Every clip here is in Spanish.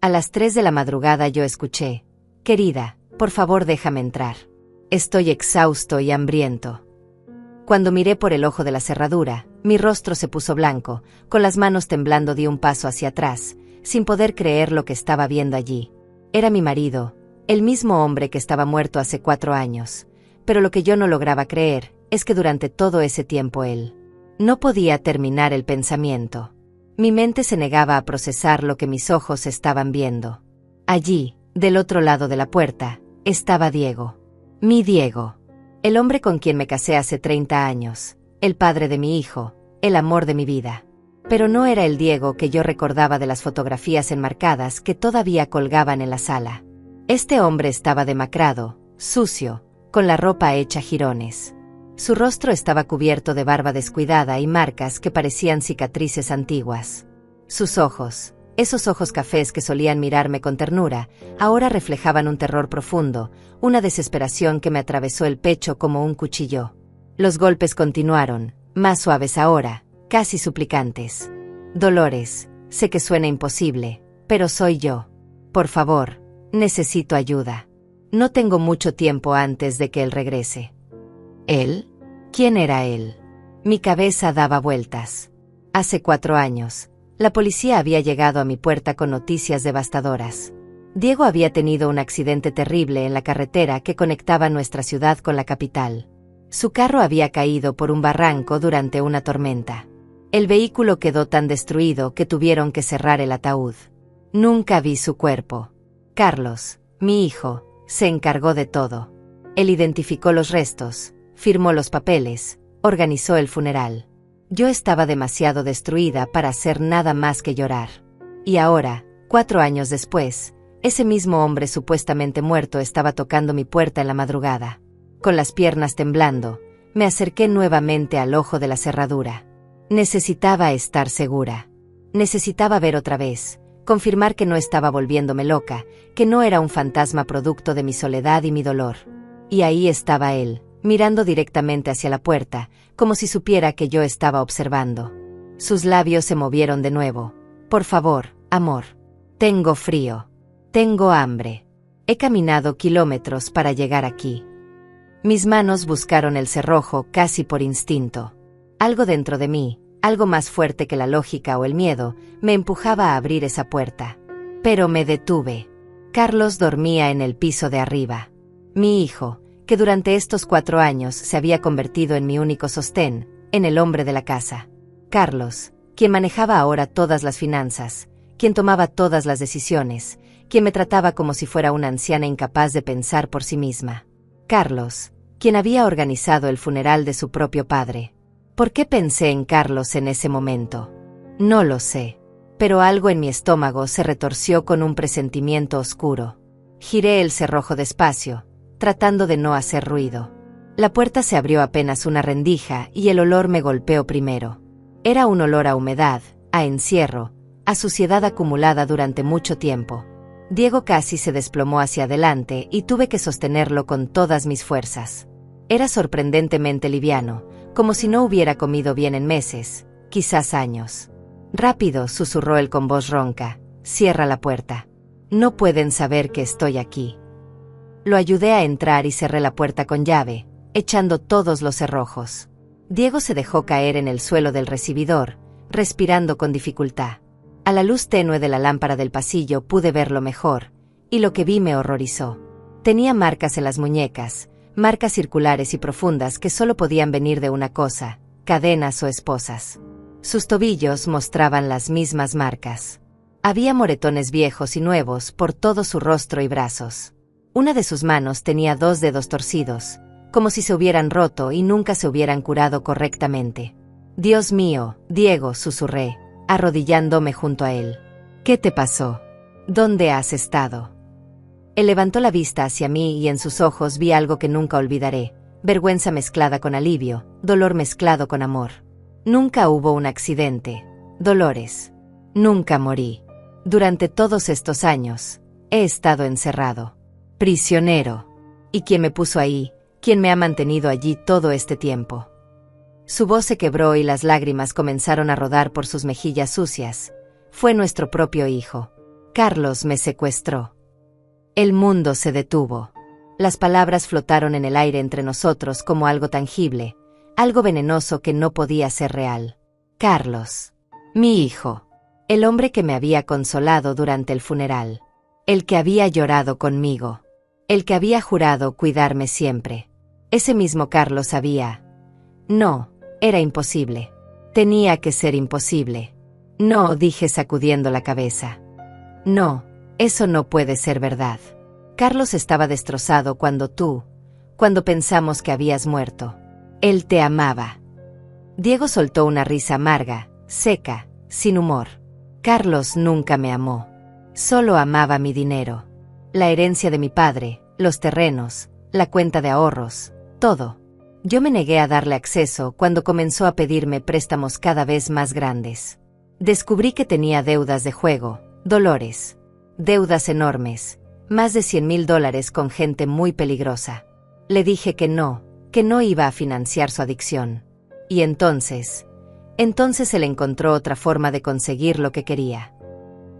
A las 3 de la madrugada yo escuché: «Querida, por favor déjame entrar. Estoy exhausto y hambriento». Cuando miré por el ojo de la cerradura, mi rostro se puso blanco, con las manos temblando di un paso hacia atrás, sin poder creer lo que estaba viendo allí. Era mi marido, el mismo hombre que estaba muerto hace 4 años, pero lo que yo no lograba creer es que durante todo ese tiempo él no podía terminar el pensamiento. Mi mente se negaba a procesar lo que mis ojos estaban viendo. Allí, del otro lado de la puerta, estaba Diego. Mi Diego. El hombre con quien me casé hace 30 años, el padre de mi hijo, el amor de mi vida. Pero no era el Diego que yo recordaba de las fotografías enmarcadas que todavía colgaban en la sala. Este hombre estaba demacrado, sucio, con la ropa hecha jirones. Su rostro estaba cubierto de barba descuidada y marcas que parecían cicatrices antiguas. Sus ojos, esos ojos cafés que solían mirarme con ternura, ahora reflejaban un terror profundo, una desesperación que me atravesó el pecho como un cuchillo. Los golpes continuaron, más suaves ahora, casi suplicantes. «Dolores, sé que suena imposible, pero soy yo. Por favor, necesito ayuda. No tengo mucho tiempo antes de que él regrese». ¿Él? ¿Quién era él? Mi cabeza daba vueltas. Hace 4 años, la policía había llegado a mi puerta con noticias devastadoras. Diego había tenido un accidente terrible en la carretera que conectaba nuestra ciudad con la capital. Su carro había caído por un barranco durante una tormenta. El vehículo quedó tan destruido que tuvieron que cerrar el ataúd. Nunca vi su cuerpo. Carlos, mi hijo, se encargó de todo. Él identificó los restos, firmó los papeles, organizó el funeral. Yo estaba demasiado destruida para hacer nada más que llorar. Y ahora, 4 años después, ese mismo hombre supuestamente muerto estaba tocando mi puerta en la madrugada. Con las piernas temblando, me acerqué nuevamente al ojo de la cerradura. Necesitaba estar segura. Necesitaba ver otra vez, confirmar que no estaba volviéndome loca, que no era un fantasma producto de mi soledad y mi dolor. Y ahí estaba él, mirando directamente hacia la puerta, como si supiera que yo estaba observando. Sus labios se movieron de nuevo. «Por favor, amor. Tengo frío. Tengo hambre. He caminado kilómetros para llegar aquí». Mis manos buscaron el cerrojo casi por instinto. Algo dentro de mí, algo más fuerte que la lógica o el miedo, me empujaba a abrir esa puerta. Pero me detuve. Carlos dormía en el piso de arriba. Mi hijo, que durante estos 4 años se había convertido en mi único sostén, en el hombre de la casa. Carlos, quien manejaba ahora todas las finanzas, quien tomaba todas las decisiones, quien me trataba como si fuera una anciana incapaz de pensar por sí misma. Carlos, quien había organizado el funeral de su propio padre. ¿Por qué pensé en Carlos en ese momento? No lo sé, pero algo en mi estómago se retorció con un presentimiento oscuro. Giré el cerrojo despacio, tratando de no hacer ruido. La puerta se abrió apenas una rendija y el olor me golpeó primero. Era un olor a humedad, a encierro, a suciedad acumulada durante mucho tiempo. Diego casi se desplomó hacia adelante y tuve que sostenerlo con todas mis fuerzas. Era sorprendentemente liviano, como si no hubiera comido bien en meses, quizás años. «Rápido», susurró él con voz ronca, «cierra la puerta. No pueden saber que estoy aquí». Lo ayudé a entrar y cerré la puerta con llave, echando todos los cerrojos. Diego se dejó caer en el suelo del recibidor, respirando con dificultad. A la luz tenue de la lámpara del pasillo pude verlo mejor, y lo que vi me horrorizó. Tenía marcas en las muñecas, marcas circulares y profundas que solo podían venir de una cosa, cadenas o esposas. Sus tobillos mostraban las mismas marcas. Había moretones viejos y nuevos por todo su rostro y brazos. Una de sus manos tenía 2 dedos torcidos, como si se hubieran roto y nunca se hubieran curado correctamente. «Dios mío, Diego», susurré, arrodillándome junto a él. «¿Qué te pasó? ¿Dónde has estado?» Él levantó la vista hacia mí y en sus ojos vi algo que nunca olvidaré, vergüenza mezclada con alivio, dolor mezclado con amor. Nunca hubo un accidente, Dolores. Nunca morí. Durante todos estos años, he estado encerrado. Prisionero. ¿Y quién me puso ahí? ¿Quién me ha mantenido allí todo este tiempo? Su voz se quebró y las lágrimas comenzaron a rodar por sus mejillas sucias. Fue nuestro propio hijo. Carlos me secuestró. El mundo se detuvo. Las palabras flotaron en el aire entre nosotros como algo tangible, algo venenoso que no podía ser real. Carlos. Mi hijo. El hombre que me había consolado durante el funeral. El que había llorado conmigo. El que había jurado cuidarme siempre. Ese mismo Carlos había... No, era imposible. Tenía que ser imposible. No, dije sacudiendo la cabeza. No, eso no puede ser verdad. Carlos estaba destrozado cuando pensamos que habías muerto. Él te amaba. Diego soltó una risa amarga, seca, sin humor. Carlos nunca me amó. Solo amaba mi dinero. La herencia de mi padre, los terrenos, la cuenta de ahorros, todo. Yo me negué a darle acceso cuando comenzó a pedirme préstamos cada vez más grandes. Descubrí que tenía deudas de juego, dolores. Deudas enormes, más de $100,000 con gente muy peligrosa. Le dije que no iba a financiar su adicción. Y entonces él encontró otra forma de conseguir lo que quería.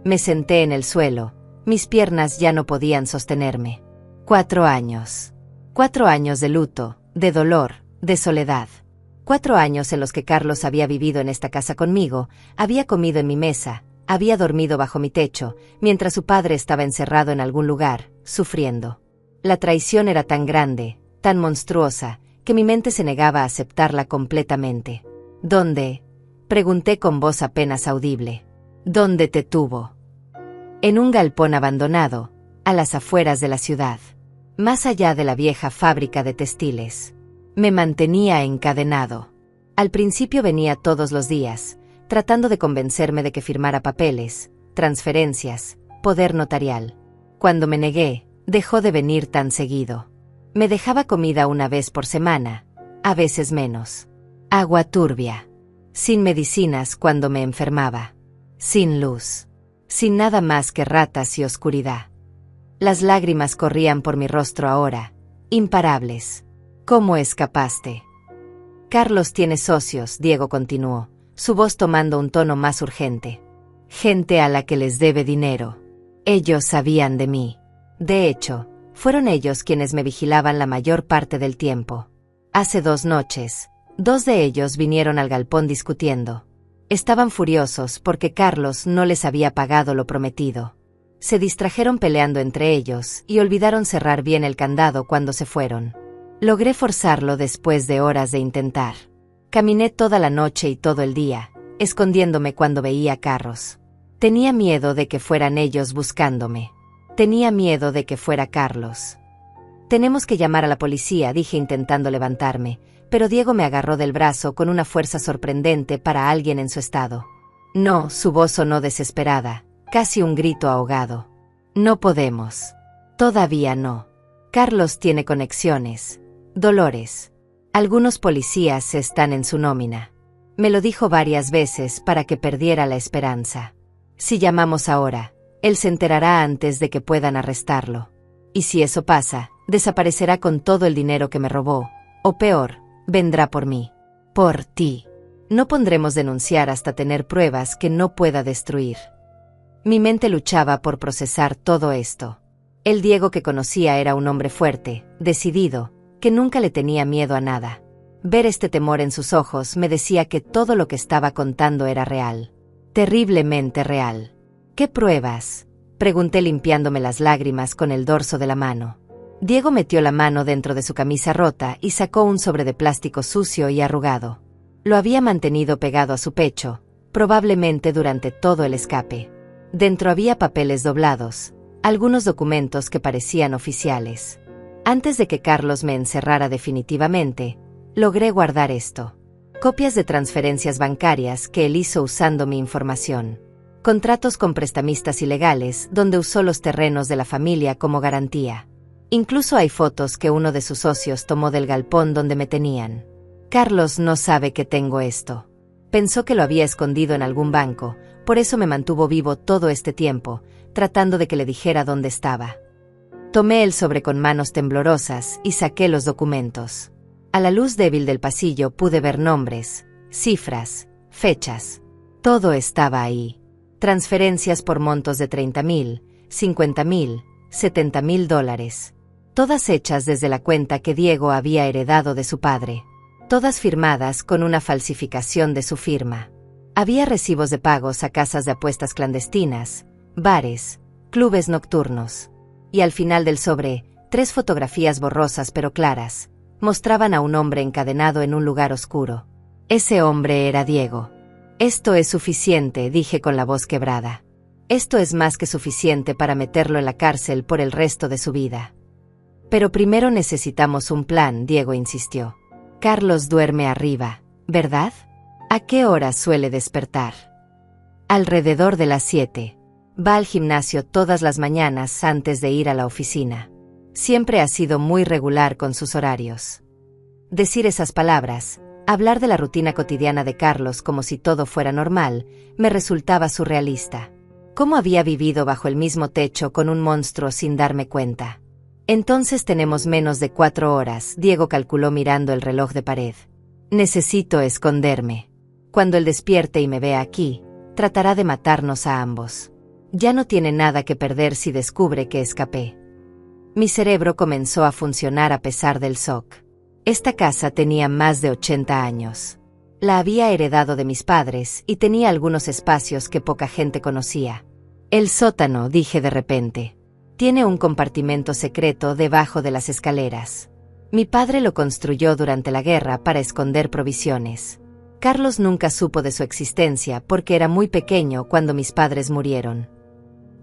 Me senté en el suelo, mis piernas ya no podían sostenerme. 4 años. 4 años de luto, de dolor, de soledad. 4 años en los que Carlos había vivido en esta casa conmigo, había comido en mi mesa, había dormido bajo mi techo, mientras su padre estaba encerrado en algún lugar, sufriendo. La traición era tan grande, tan monstruosa, que mi mente se negaba a aceptarla completamente. ¿Dónde? Pregunté con voz apenas audible. ¿Dónde te tuvo? En un galpón abandonado, a las afueras de la ciudad, más allá de la vieja fábrica de textiles. Me mantenía encadenado. Al principio venía todos los días, tratando de convencerme de que firmara papeles, transferencias, poder notarial. Cuando me negué, dejó de venir tan seguido. Me dejaba comida una vez por semana, a veces menos. Agua turbia. Sin medicinas cuando me enfermaba. Sin luz. Sin nada más que ratas y oscuridad. Las lágrimas corrían por mi rostro ahora, imparables. ¿Cómo escapaste? Carlos tiene socios, Diego continuó, su voz tomando un tono más urgente. Gente a la que les debe dinero. Ellos sabían de mí. De hecho, fueron ellos quienes me vigilaban la mayor parte del tiempo. Hace 2 noches, 2 de ellos vinieron al galpón discutiendo. Estaban furiosos porque Carlos no les había pagado lo prometido. Se distrajeron peleando entre ellos y olvidaron cerrar bien el candado cuando se fueron. Logré forzarlo después de horas de intentar. Caminé toda la noche y todo el día, escondiéndome cuando veía carros. Tenía miedo de que fueran ellos buscándome. Tenía miedo de que fuera Carlos. Tenemos que llamar a la policía, dije intentando levantarme, pero Diego me agarró del brazo con una fuerza sorprendente para alguien en su estado. No, su voz sonó desesperada, casi un grito ahogado. No podemos. Todavía no. Carlos tiene conexiones. Dolores. Algunos policías están en su nómina. Me lo dijo varias veces para que perdiera la esperanza. Si llamamos ahora, él se enterará antes de que puedan arrestarlo. Y si eso pasa, desaparecerá con todo el dinero que me robó. O peor, vendrá por mí. Por ti. No pondremos denunciar hasta tener pruebas que no pueda destruir. Mi mente luchaba por procesar todo esto. El Diego que conocía era un hombre fuerte, decidido, que nunca le tenía miedo a nada. Ver este temor en sus ojos me decía que todo lo que estaba contando era real. Terriblemente real. ¿Qué pruebas? Pregunté limpiándome las lágrimas con el dorso de la mano. Diego metió la mano dentro de su camisa rota y sacó un sobre de plástico sucio y arrugado. Lo había mantenido pegado a su pecho, probablemente durante todo el escape. Dentro había papeles doblados, algunos documentos que parecían oficiales. Antes de que Carlos me encerrara definitivamente, logré guardar esto. Copias de transferencias bancarias que él hizo usando mi información. Contratos con prestamistas ilegales donde usó los terrenos de la familia como garantía. Incluso hay fotos que uno de sus socios tomó del galpón donde me tenían. Carlos no sabe que tengo esto. Pensó que lo había escondido en algún banco, por eso me mantuvo vivo todo este tiempo, tratando de que le dijera dónde estaba. Tomé el sobre con manos temblorosas y saqué los documentos. A la luz débil del pasillo pude ver nombres, cifras, fechas. Todo estaba ahí. transferencias por montos de $30,000, $50,000, $70,000, todas hechas desde la cuenta que Diego había heredado de su padre, todas firmadas con una falsificación de su firma. Había recibos de pagos a casas de apuestas clandestinas, bares, clubes nocturnos. Y al final del sobre, 3 fotografías borrosas pero claras, mostraban a un hombre encadenado en un lugar oscuro. Ese hombre era Diego. Esto es suficiente, dije con la voz quebrada. Esto es más que suficiente para meterlo en la cárcel por el resto de su vida. Pero primero necesitamos un plan, Diego insistió. Carlos duerme arriba, ¿verdad? ¿A qué hora suele despertar? Alrededor de las 7. Va al gimnasio todas las mañanas antes de ir a la oficina. Siempre ha sido muy regular con sus horarios. Decir esas palabras, hablar de la rutina cotidiana de Carlos como si todo fuera normal, me resultaba surrealista. ¿Cómo había vivido bajo el mismo techo con un monstruo sin darme cuenta? Entonces tenemos menos de 4 horas, Diego calculó mirando el reloj de pared. Necesito esconderme. Cuando él despierte y me vea aquí, tratará de matarnos a ambos. Ya no tiene nada que perder si descubre que escapé. Mi cerebro comenzó a funcionar a pesar del shock. Esta casa tenía más de 80 años. La había heredado de mis padres y tenía algunos espacios que poca gente conocía. El sótano, dije de repente. Tiene un compartimento secreto debajo de las escaleras. Mi padre lo construyó durante la guerra para esconder provisiones. Carlos nunca supo de su existencia porque era muy pequeño cuando mis padres murieron.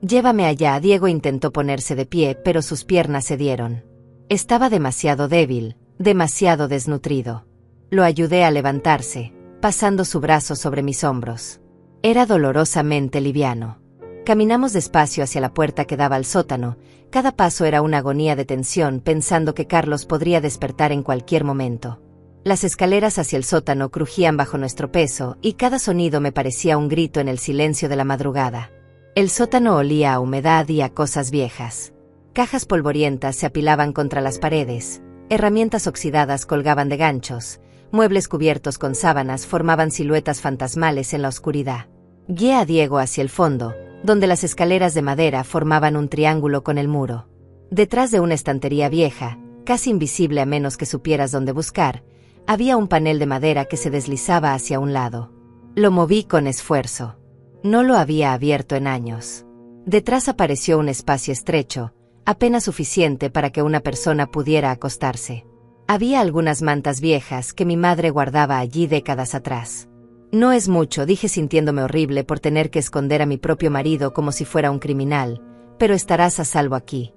Llévame allá, Diego intentó ponerse de pie, pero sus piernas cedieron. Estaba demasiado débil, demasiado desnutrido. Lo ayudé a levantarse, pasando su brazo sobre mis hombros. Era dolorosamente liviano. Caminamos despacio hacia la puerta que daba al sótano. Cada paso era una agonía de tensión, pensando que Carlos podría despertar en cualquier momento. Las escaleras hacia el sótano crujían bajo nuestro peso, y cada sonido me parecía un grito en el silencio de la madrugada. El sótano olía a humedad y a cosas viejas. Cajas polvorientas se apilaban contra las paredes, herramientas oxidadas colgaban de ganchos, muebles cubiertos con sábanas formaban siluetas fantasmales en la oscuridad. Guié a Diego hacia el fondo, donde las escaleras de madera formaban un triángulo con el muro. Detrás de una estantería vieja, casi invisible a menos que supieras dónde buscar, había un panel de madera que se deslizaba hacia un lado. Lo moví con esfuerzo. No lo había abierto en años. Detrás apareció un espacio estrecho, apenas suficiente para que una persona pudiera acostarse. Había algunas mantas viejas que mi madre guardaba allí décadas atrás. No es mucho, dije sintiéndome horrible por tener que esconder a mi propio marido como si fuera un criminal, pero estarás a salvo aquí.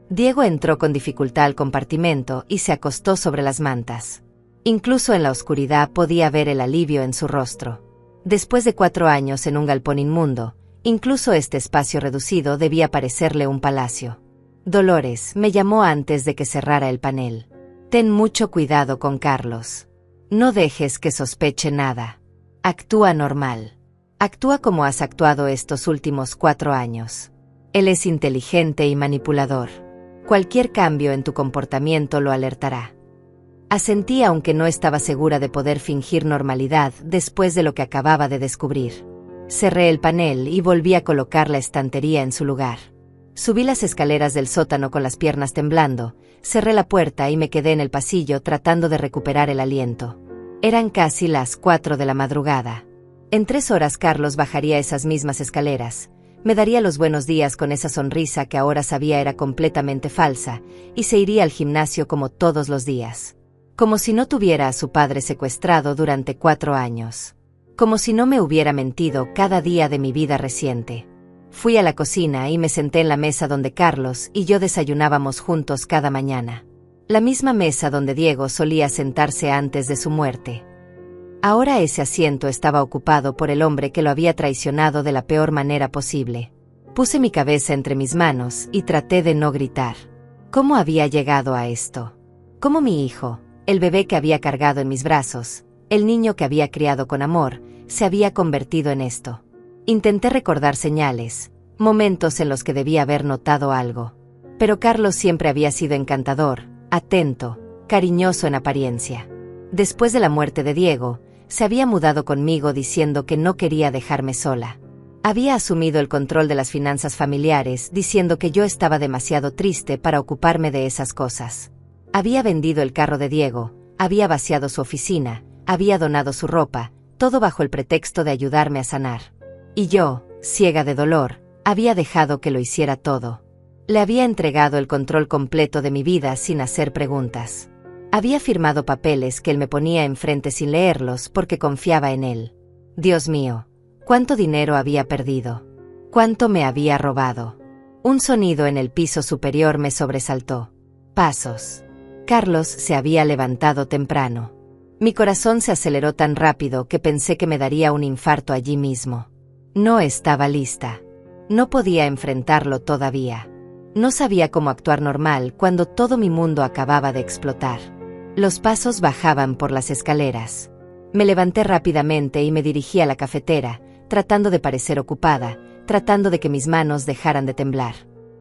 Diego entró con dificultad al compartimento y se acostó sobre las mantas. Incluso en la oscuridad podía ver el alivio en su rostro. Después de 4 años en un galpón inmundo, incluso este espacio reducido debía parecerle un palacio. Dolores me llamó antes de que cerrara el panel. Ten mucho cuidado con Carlos. No dejes que sospeche nada. Actúa normal. Actúa como has actuado estos últimos 4 años. Él es inteligente y manipulador. Cualquier cambio en tu comportamiento lo alertará. Asentí aunque no estaba segura de poder fingir normalidad después de lo que acababa de descubrir. Cerré el panel y volví a colocar la estantería en su lugar. Subí las escaleras del sótano con las piernas temblando, cerré la puerta y me quedé en el pasillo tratando de recuperar el aliento. Eran casi las 4 de la madrugada. En 3 horas Carlos bajaría esas mismas escaleras, me daría los buenos días con esa sonrisa que ahora sabía era completamente falsa, y se iría al gimnasio como todos los días. Como si no tuviera a su padre secuestrado durante 4 años. Como si no me hubiera mentido cada día de mi vida reciente. Fui a la cocina y me senté en la mesa donde Carlos y yo desayunábamos juntos cada mañana. La misma mesa donde Diego solía sentarse antes de su muerte. Ahora ese asiento estaba ocupado por el hombre que lo había traicionado de la peor manera posible. Puse mi cabeza entre mis manos y traté de no gritar. ¿Cómo había llegado a esto? ¿Cómo mi hijo, el bebé que había cargado en mis brazos, el niño que había criado con amor, se había convertido en esto? Intenté recordar señales, momentos en los que debía haber notado algo. Pero Carlos siempre había sido encantador, atento, cariñoso en apariencia. Después de la muerte de Diego, se había mudado conmigo diciendo que no quería dejarme sola. Había asumido el control de las finanzas familiares, diciendo que yo estaba demasiado triste para ocuparme de esas cosas. Había vendido el carro de Diego, había vaciado su oficina, había donado su ropa, todo bajo el pretexto de ayudarme a sanar. Y yo, ciega de dolor, había dejado que lo hiciera todo. Le había entregado el control completo de mi vida sin hacer preguntas. Había firmado papeles que él me ponía enfrente sin leerlos porque confiaba en él. Dios mío, ¿cuánto dinero había perdido? ¿Cuánto me había robado? Un sonido en el piso superior me sobresaltó. Pasos. Carlos se había levantado temprano. Mi corazón se aceleró tan rápido que pensé que me daría un infarto allí mismo. No estaba lista. No podía enfrentarlo todavía. No sabía cómo actuar normal cuando todo mi mundo acababa de explotar. Los pasos bajaban por las escaleras. Me levanté rápidamente y me dirigí a la cafetera, tratando de parecer ocupada, tratando de que mis manos dejaran de temblar.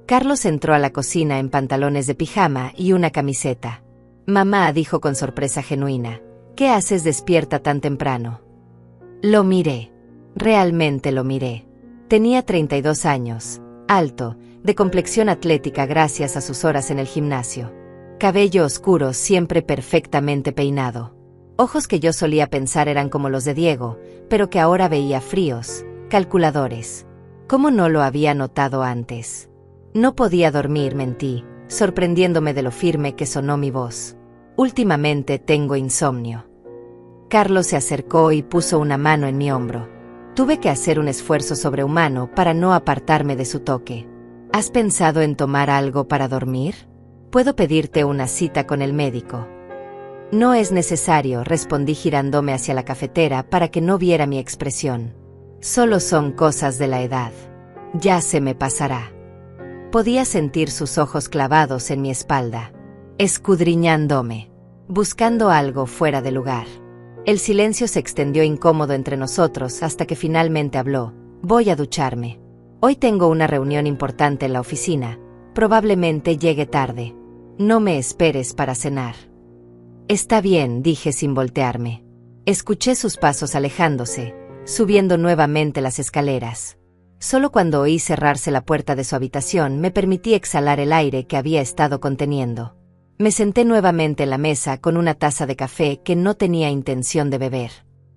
Carlos entró a la cocina en pantalones de pijama y una camiseta. Mamá, dijo con sorpresa genuina, ¿qué haces despierta tan temprano? Lo miré. Realmente lo miré. Tenía 32 años, alto, de complexión atlética gracias a sus horas en el gimnasio. Cabello oscuro, siempre perfectamente peinado. Ojos que yo solía pensar eran como los de Diego, pero que ahora veía fríos, calculadores. ¿Cómo no lo había notado antes? No podía dormir, mentí, sorprendiéndome de lo firme que sonó mi voz. Últimamente tengo insomnio. Carlos se acercó y puso una mano en mi hombro. Tuve que hacer un esfuerzo sobrehumano para no apartarme de su toque. ¿Has pensado en tomar algo para dormir? ¿Puedo pedirte una cita con el médico? No es necesario, respondí girándome hacia la cafetera para que no viera mi expresión. Solo son cosas de la edad. Ya se me pasará. Podía sentir sus ojos clavados en mi espalda, escudriñándome, buscando algo fuera de lugar. El silencio se extendió incómodo entre nosotros hasta que finalmente habló. Voy a ducharme. Hoy tengo una reunión importante en la oficina. Probablemente llegue tarde. No me esperes para cenar. Está bien, dije sin voltearme. Escuché sus pasos alejándose, subiendo nuevamente las escaleras. Solo cuando oí cerrarse la puerta de su habitación me permití exhalar el aire que había estado conteniendo. Me senté nuevamente en la mesa con una taza de café que no tenía intención de beber.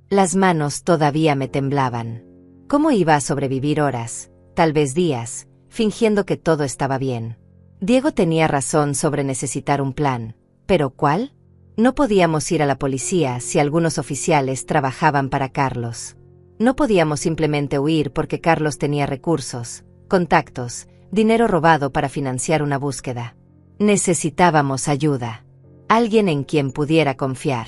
Las manos todavía me temblaban. ¿Cómo iba a sobrevivir horas, tal vez días, fingiendo que todo estaba bien? Diego tenía razón sobre necesitar un plan, ¿pero cuál? No podíamos ir a la policía si algunos oficiales trabajaban para Carlos. No podíamos simplemente huir porque Carlos tenía recursos, contactos, dinero robado para financiar una búsqueda. Necesitábamos ayuda. Alguien en quien pudiera confiar.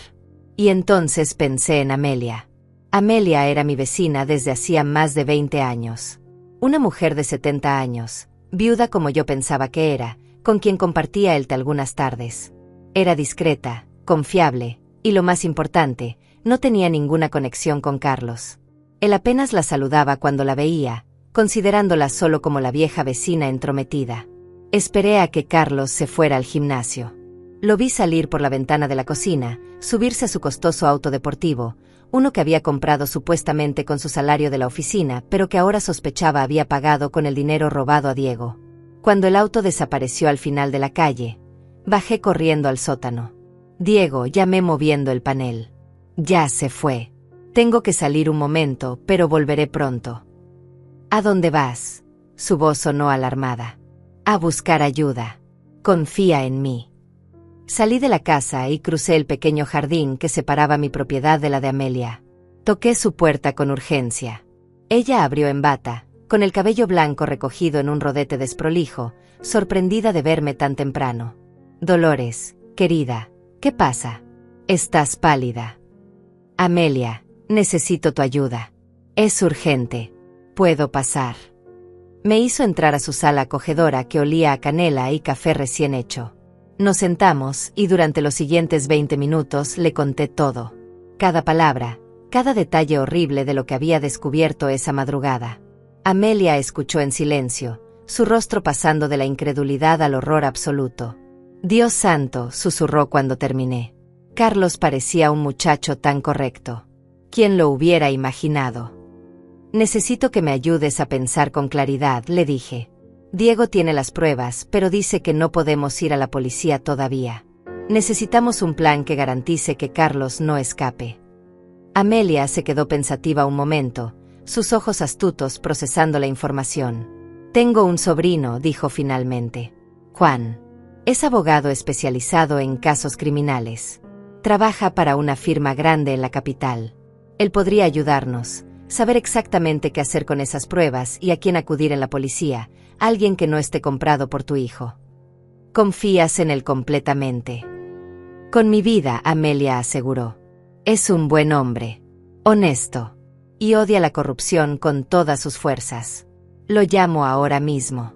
Y entonces pensé en Amelia. Amelia era mi vecina desde hacía más de 20 años. Una mujer de 70 años, viuda como yo pensaba que era, con quien compartía el té algunas tardes. Era discreta, confiable, y lo más importante, no tenía ninguna conexión con Carlos. Él apenas la saludaba cuando la veía, considerándola solo como la vieja vecina entrometida. Esperé a que Carlos se fuera al gimnasio. Lo vi salir por la ventana de la cocina, subirse a su costoso auto deportivo, uno que había comprado supuestamente con su salario de la oficina, pero que ahora sospechaba había pagado con el dinero robado a Diego. Cuando el auto desapareció al final de la calle, bajé corriendo al sótano. Diego, llamé moviendo el panel. Ya se fue. Tengo que salir un momento, pero volveré pronto. ¿A dónde vas? Su voz sonó alarmada. A buscar ayuda. Confía en mí. Salí de la casa y crucé el pequeño jardín que separaba mi propiedad de la de Amelia. Toqué su puerta con urgencia. Ella abrió en bata, con el cabello blanco recogido en un rodete desprolijo, sorprendida de verme tan temprano. Dolores, querida, ¿qué pasa? Estás pálida. Amelia, necesito tu ayuda. Es urgente. ¿Puedo pasar? Me hizo entrar a su sala acogedora que olía a canela y café recién hecho. Nos sentamos y durante los siguientes 20 minutos le conté todo. Cada palabra, cada detalle horrible de lo que había descubierto esa madrugada. Amelia escuchó en silencio, su rostro pasando de la incredulidad al horror absoluto. Dios santo, susurró cuando terminé. Carlos parecía un muchacho tan correcto. ¿Quién lo hubiera imaginado? Necesito que me ayudes a pensar con claridad, le dije. Diego tiene las pruebas, pero dice que no podemos ir a la policía todavía. Necesitamos un plan que garantice que Carlos no escape. Amelia se quedó pensativa un momento, sus ojos astutos procesando la información. Tengo un sobrino, dijo finalmente. Juan. Es abogado especializado en casos criminales. Trabaja para una firma grande en la capital. Él podría ayudarnos, saber exactamente qué hacer con esas pruebas y a quién acudir en la policía, alguien que no esté comprado por tu hijo. Confías en él completamente. Con mi vida, Amelia aseguró. Es un buen hombre, honesto, y odia la corrupción con todas sus fuerzas. Lo llamo ahora mismo.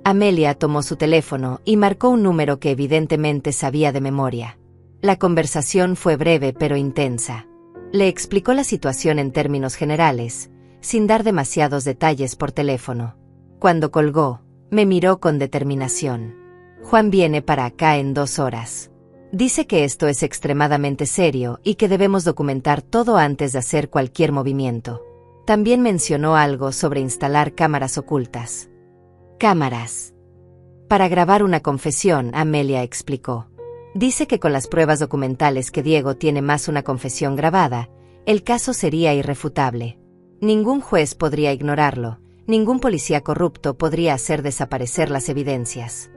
Amelia tomó su teléfono y marcó un número que evidentemente sabía de memoria. La conversación fue breve pero intensa. Le explicó la situación en términos generales, sin dar demasiados detalles por teléfono. Cuando colgó, me miró con determinación. Juan viene para acá en 2 horas. Dice que esto es extremadamente serio y que debemos documentar todo antes de hacer cualquier movimiento. También mencionó algo sobre instalar cámaras ocultas. Cámaras. Para grabar una confesión, Amelia explicó. Dice que con las pruebas documentales que Diego tiene más una confesión grabada, el caso sería irrefutable. Ningún juez podría ignorarlo, ningún policía corrupto podría hacer desaparecer las evidencias.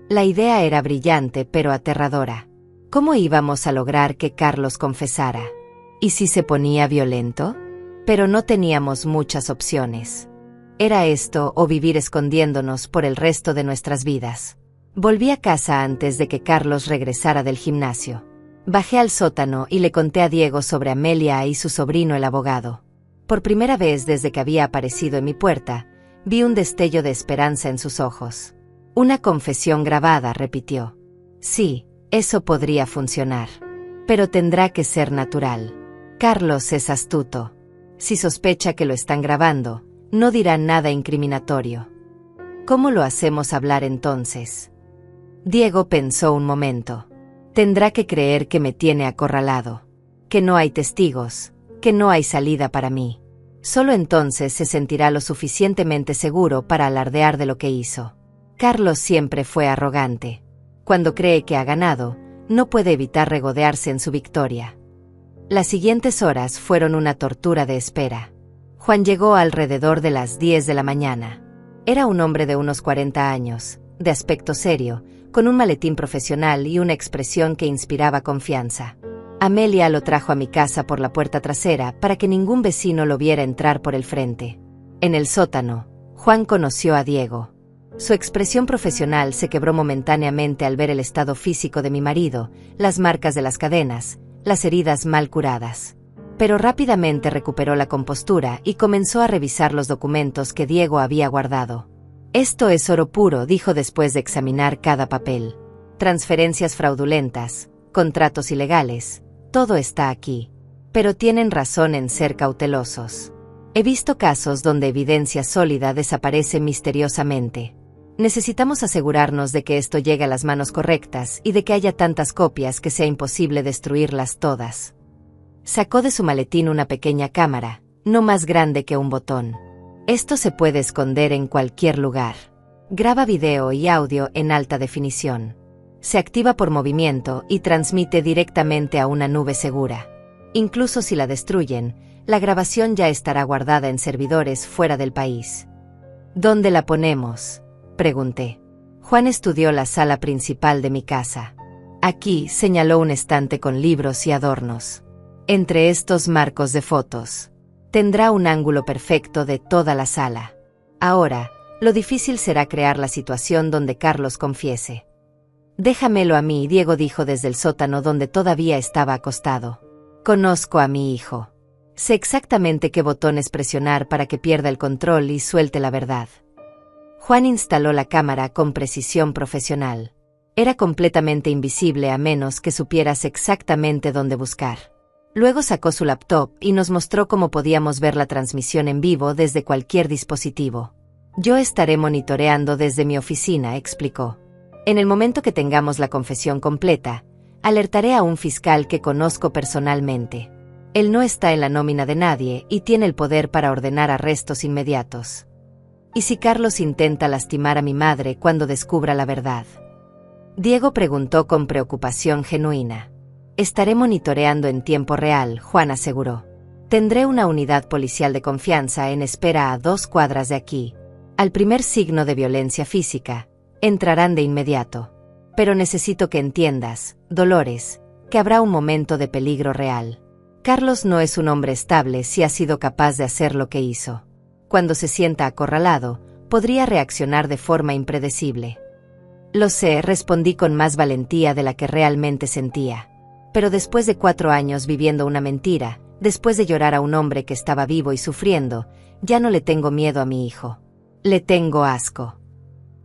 La idea era brillante pero aterradora. ¿Cómo íbamos a lograr que Carlos confesara? ¿Y si se ponía violento? Pero no teníamos muchas opciones. Era esto o vivir escondiéndonos por el resto de nuestras vidas. Volví a casa antes de que Carlos regresara del gimnasio. Bajé al sótano y le conté a Diego sobre Amelia y su sobrino el abogado. Por primera vez desde que había aparecido en mi puerta, vi un destello de esperanza en sus ojos. Una confesión grabada, repitió. Sí, eso podría funcionar. Pero tendrá que ser natural. Carlos es astuto. Si sospecha que lo están grabando, no dirá nada incriminatorio. ¿Cómo lo hacemos hablar entonces? Diego pensó un momento. Tendrá que creer que me tiene acorralado, que no hay testigos, que no hay salida para mí. Solo entonces se sentirá lo suficientemente seguro para alardear de lo que hizo. Carlos siempre fue arrogante. Cuando cree que ha ganado, no puede evitar regodearse en su victoria. Las siguientes horas fueron una tortura de espera. Juan llegó alrededor de las 10 de la mañana. Era un hombre de unos 40 años, de aspecto serio, con un maletín profesional y una expresión que inspiraba confianza. Amelia lo trajo a mi casa por la puerta trasera para que ningún vecino lo viera entrar por el frente. En el sótano, Juan conoció a Diego. Su expresión profesional se quebró momentáneamente al ver el estado físico de mi marido, las marcas de las cadenas, las heridas mal curadas. Pero rápidamente recuperó la compostura y comenzó a revisar los documentos que Diego había guardado. Esto es oro puro, dijo después de examinar cada papel. Transferencias fraudulentas, contratos ilegales, todo está aquí. Pero tienen razón en ser cautelosos. He visto casos donde evidencia sólida desaparece misteriosamente. Necesitamos asegurarnos de que esto llegue a las manos correctas y de que haya tantas copias que sea imposible destruirlas todas. Sacó de su maletín una pequeña cámara, no más grande que un botón. Esto se puede esconder en cualquier lugar. Graba video y audio en alta definición. Se activa por movimiento y transmite directamente a una nube segura. Incluso si la destruyen, la grabación ya estará guardada en servidores fuera del país. ¿Dónde la ponemos?, pregunté. Juan estudió la sala principal de mi casa. Aquí, señaló un estante con libros y adornos. Entre estos marcos de fotos. Tendrá un ángulo perfecto de toda la sala. Ahora, lo difícil será crear la situación donde Carlos confiese. Déjamelo a mí, Diego dijo desde el sótano donde todavía estaba acostado. Conozco a mi hijo. Sé exactamente qué botones presionar para que pierda el control y suelte la verdad. Juan instaló la cámara con precisión profesional. Era completamente invisible a menos que supieras exactamente dónde buscar. Luego sacó su laptop y nos mostró cómo podíamos ver la transmisión en vivo desde cualquier dispositivo. Yo estaré monitoreando desde mi oficina, explicó. En el momento que tengamos la confesión completa, alertaré a un fiscal que conozco personalmente. Él no está en la nómina de nadie y tiene el poder para ordenar arrestos inmediatos. ¿Y si Carlos intenta lastimar a mi madre cuando descubra la verdad? Diego preguntó con preocupación genuina. Estaré monitoreando en tiempo real, Juan aseguró. Tendré una unidad policial de confianza en espera a 2 cuadras de aquí. Al primer signo de violencia física, entrarán de inmediato. Pero necesito que entiendas, Dolores, que habrá un momento de peligro real. Carlos no es un hombre estable si ha sido capaz de hacer lo que hizo. Cuando se sienta acorralado, podría reaccionar de forma impredecible. Lo sé, respondí con más valentía de la que realmente sentía. Pero después de 4 años viviendo una mentira, después de llorar a un hombre que estaba vivo y sufriendo, ya no le tengo miedo a mi hijo. Le tengo asco.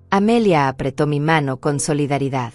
Amelia apretó mi mano con solidaridad.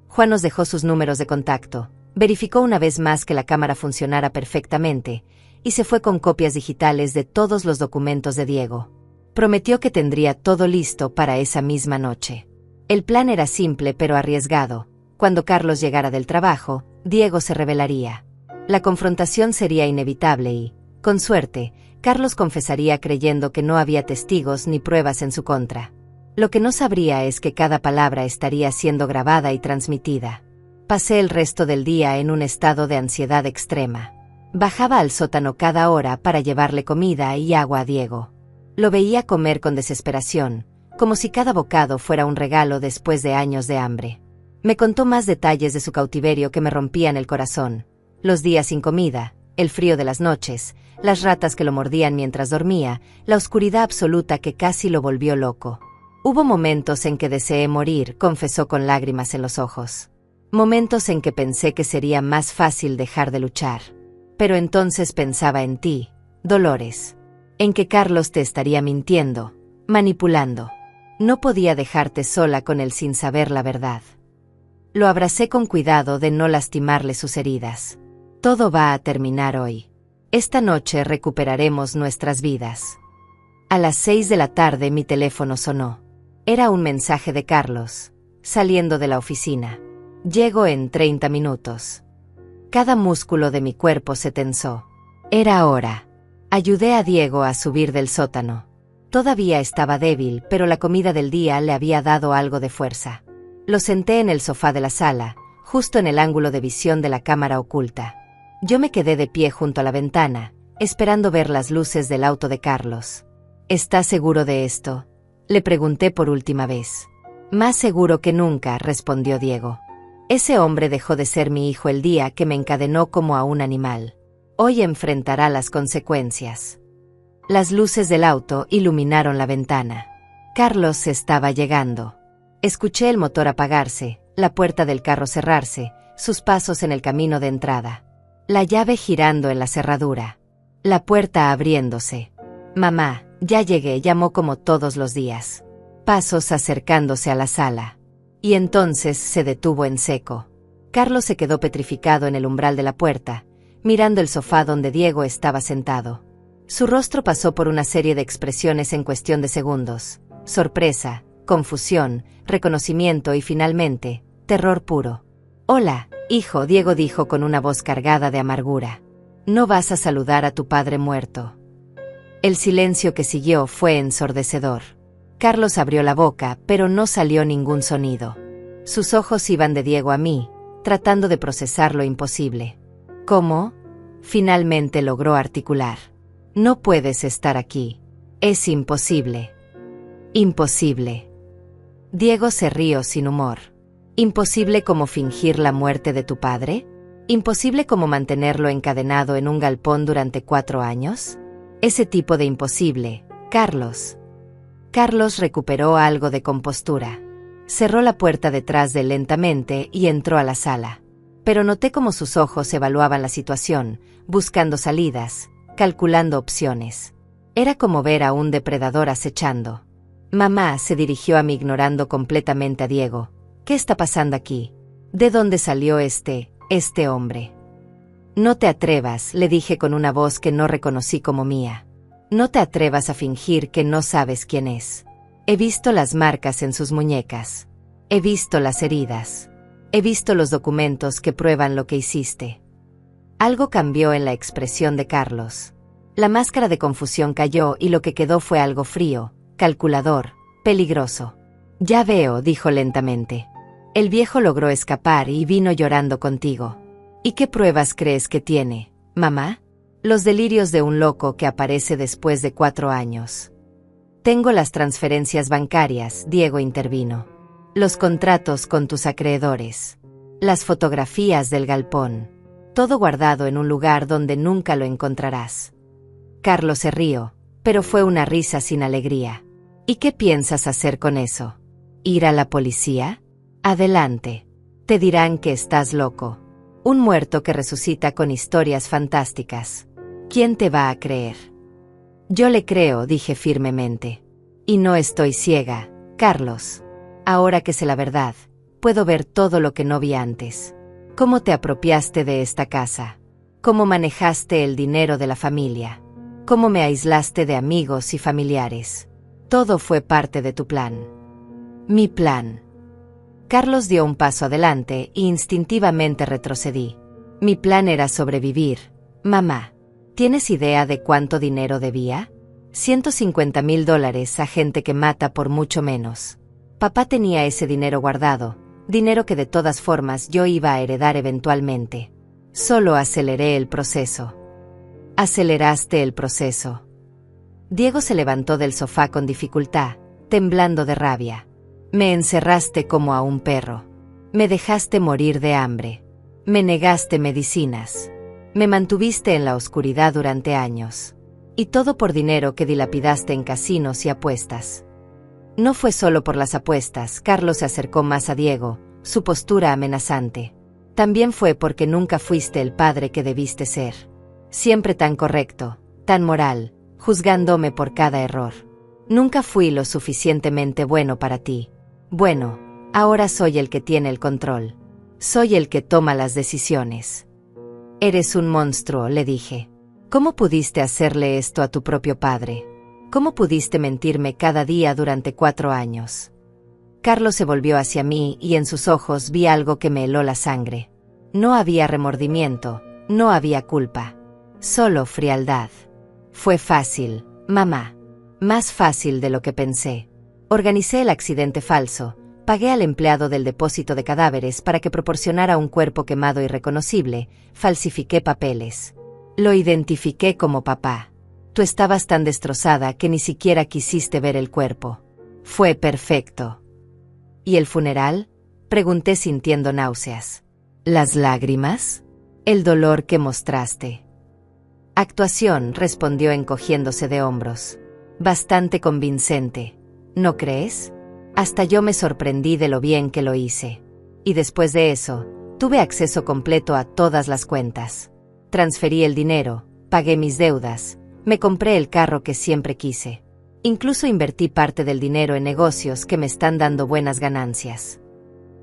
Juan nos dejó sus números de contacto, verificó una vez más que la cámara funcionara perfectamente, y se fue con copias digitales de todos los documentos de Diego. Prometió que tendría todo listo para esa misma noche. El plan era simple pero arriesgado. Cuando Carlos llegara del trabajo, Diego se revelaría. La confrontación sería inevitable y, con suerte, Carlos confesaría creyendo que no había testigos ni pruebas en su contra. Lo que no sabría es que cada palabra estaría siendo grabada y transmitida. Pasé el resto del día en un estado de ansiedad extrema. Bajaba al sótano cada hora para llevarle comida y agua a Diego. Lo veía comer con desesperación, como si cada bocado fuera un regalo después de años de hambre. Me contó más detalles de su cautiverio que me rompían el corazón. Los días sin comida, el frío de las noches, las ratas que lo mordían mientras dormía, la oscuridad absoluta que casi lo volvió loco. Hubo momentos en que deseé morir, confesó con lágrimas en los ojos. Momentos en que pensé que sería más fácil dejar de luchar. Pero entonces pensaba en ti, Dolores. En que Carlos te estaría mintiendo, manipulando. No podía dejarte sola con él sin saber la verdad. Lo abracé con cuidado de no lastimarle sus heridas. Todo va a terminar hoy. Esta noche recuperaremos nuestras vidas. A las 6 de la tarde mi teléfono sonó. Era un mensaje de Carlos, saliendo de la oficina. Llego en 30 minutos. Cada músculo de mi cuerpo se tensó. Era hora. Ayudé a Diego a subir del sótano. Todavía estaba débil, pero la comida del día le había dado algo de fuerza. Lo senté en el sofá de la sala, justo en el ángulo de visión de la cámara oculta. Yo me quedé de pie junto a la ventana, esperando ver las luces del auto de Carlos. ¿Estás seguro de esto?, le pregunté por última vez. Más seguro que nunca, respondió Diego. Ese hombre dejó de ser mi hijo el día que me encadenó como a un animal. Hoy enfrentará las consecuencias. Las luces del auto iluminaron la ventana. Carlos estaba llegando. Escuché el motor apagarse, la puerta del carro cerrarse, sus pasos en el camino de entrada. La llave girando en la cerradura. La puerta abriéndose. Mamá, ya llegué, llamó como todos los días. Pasos acercándose a la sala. Y entonces se detuvo en seco. Carlos se quedó petrificado en el umbral de la puerta, mirando el sofá donde Diego estaba sentado. Su rostro pasó por una serie de expresiones en cuestión de segundos. Sorpresa, confusión, reconocimiento y finalmente, terror puro. «Hola, hijo», Diego dijo con una voz cargada de amargura. «¿No vas a saludar a tu padre muerto?». El silencio que siguió fue ensordecedor. Carlos abrió la boca, pero no salió ningún sonido. Sus ojos iban de Diego a mí, tratando de procesar lo imposible. «¿Cómo?», finalmente logró articular. «No puedes estar aquí. Es imposible». «Imposible». Diego se rió sin humor. ¿Imposible como fingir la muerte de tu padre? ¿Imposible como mantenerlo encadenado en un galpón durante 4 años? Ese tipo de imposible, Carlos. Carlos recuperó algo de compostura. Cerró la puerta detrás de él lentamente y entró a la sala. Pero noté cómo sus ojos evaluaban la situación, buscando salidas, calculando opciones. Era como ver a un depredador acechando. Mamá se dirigió a mí ignorando completamente a Diego. ¿Qué está pasando aquí? ¿De dónde salió este hombre? No te atrevas, le dije con una voz que no reconocí como mía. No te atrevas a fingir que no sabes quién es. He visto las marcas en sus muñecas. He visto las heridas. He visto los documentos que prueban lo que hiciste. Algo cambió en la expresión de Carlos. La máscara de confusión cayó y lo que quedó fue algo frío, calculador, peligroso. Ya veo, dijo lentamente. El viejo logró escapar y vino llorando contigo. ¿Y qué pruebas crees que tiene, mamá? Los delirios de un loco que aparece después de 4 años. Tengo las transferencias bancarias, Diego intervino. Los contratos con tus acreedores. Las fotografías del galpón. Todo guardado en un lugar donde nunca lo encontrarás. Carlos se rió, pero fue una risa sin alegría. ¿Y qué piensas hacer con eso? ¿Ir a la policía? Adelante. Te dirán que estás loco. Un muerto que resucita con historias fantásticas. ¿Quién te va a creer? Yo le creo, dije firmemente. Y no estoy ciega, Carlos. Ahora que sé la verdad, puedo ver todo lo que no vi antes. ¿Cómo te apropiaste de esta casa? ¿Cómo manejaste el dinero de la familia? ¿Cómo me aislaste de amigos y familiares? Todo fue parte de tu plan. Mi plan. Carlos dio un paso adelante e instintivamente retrocedí. Mi plan era sobrevivir. Mamá, ¿tienes idea de cuánto dinero debía? $150,000 a gente que mata por mucho menos. Papá tenía ese dinero guardado, dinero que de todas formas yo iba a heredar eventualmente. Solo aceleré el proceso. Aceleraste el proceso. Diego se levantó del sofá con dificultad, temblando de rabia. Me encerraste como a un perro. Me dejaste morir de hambre. Me negaste medicinas. Me mantuviste en la oscuridad durante años. Y todo por dinero que dilapidaste en casinos y apuestas. No fue solo por las apuestas, Carlos se acercó más a Diego, su postura amenazante. También fue porque nunca fuiste el padre que debiste ser. Siempre tan correcto, tan moral, juzgándome por cada error. Nunca fui lo suficientemente bueno para ti. Bueno, ahora soy el que tiene el control. Soy el que toma las decisiones. Eres un monstruo, le dije. ¿Cómo pudiste hacerle esto a tu propio padre? ¿Cómo pudiste mentirme cada día durante 4 años? Carlos se volvió hacia mí y en sus ojos vi algo que me heló la sangre. No había remordimiento, no había culpa. Solo frialdad. Fue fácil, mamá. Más fácil de lo que pensé. Organicé el accidente falso, pagué al empleado del depósito de cadáveres para que proporcionara un cuerpo quemado irreconocible, falsifiqué papeles. Lo identifiqué como papá. Tú estabas tan destrozada que ni siquiera quisiste ver el cuerpo. Fue perfecto. ¿Y el funeral? Pregunté sintiendo náuseas. ¿Las lágrimas? El dolor que mostraste. Actuación, respondió encogiéndose de hombros. Bastante convincente. ¿No crees? Hasta yo me sorprendí de lo bien que lo hice. Y después de eso, tuve acceso completo a todas las cuentas. Transferí el dinero, pagué mis deudas, me compré el carro que siempre quise. Incluso invertí parte del dinero en negocios que me están dando buenas ganancias.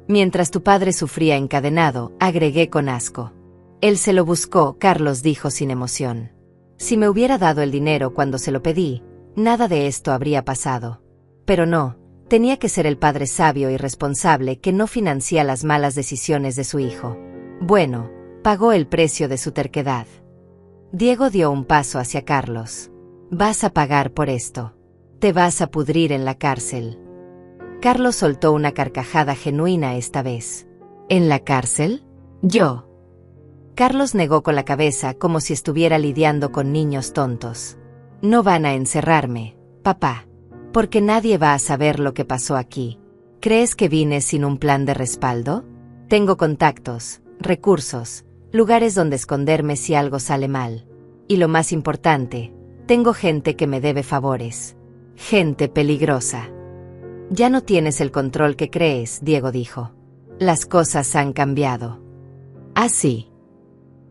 Mientras tu padre sufría encadenado, agregué con asco. Él se lo buscó, Carlos dijo sin emoción. Si me hubiera dado el dinero cuando se lo pedí, nada de esto habría pasado. Pero no, tenía que ser el padre sabio y responsable que no financia las malas decisiones de su hijo. Bueno, pagó el precio de su terquedad. Diego dio un paso hacia Carlos. Vas a pagar por esto. Te vas a pudrir en la cárcel. Carlos soltó una carcajada genuina esta vez. ¿En la cárcel? Yo. Carlos negó con la cabeza como si estuviera lidiando con niños tontos. No van a encerrarme, papá. Porque nadie va a saber lo que pasó aquí. ¿Crees que vine sin un plan de respaldo? Tengo contactos, recursos, lugares donde esconderme si algo sale mal. Y lo más importante, tengo gente que me debe favores. Gente peligrosa. Ya no tienes el control que crees, Diego dijo. Las cosas han cambiado. ¿Ah, sí?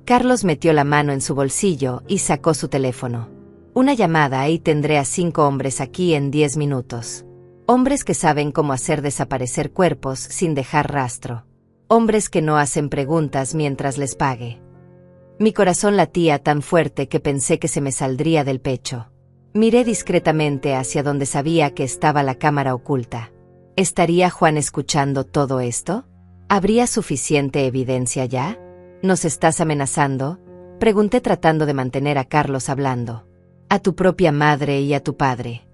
Carlos metió la mano en su bolsillo y sacó su teléfono. Una llamada y tendré a 5 hombres aquí en 10 minutos. Hombres que saben cómo hacer desaparecer cuerpos sin dejar rastro. Hombres que no hacen preguntas mientras les pague. Mi corazón latía tan fuerte que pensé que se me saldría del pecho. Miré discretamente hacia donde sabía que estaba la cámara oculta. ¿Estaría Juan escuchando todo esto? ¿Habría suficiente evidencia ya? ¿Nos estás amenazando? Pregunté tratando de mantener a Carlos hablando. A tu propia madre y a tu padre.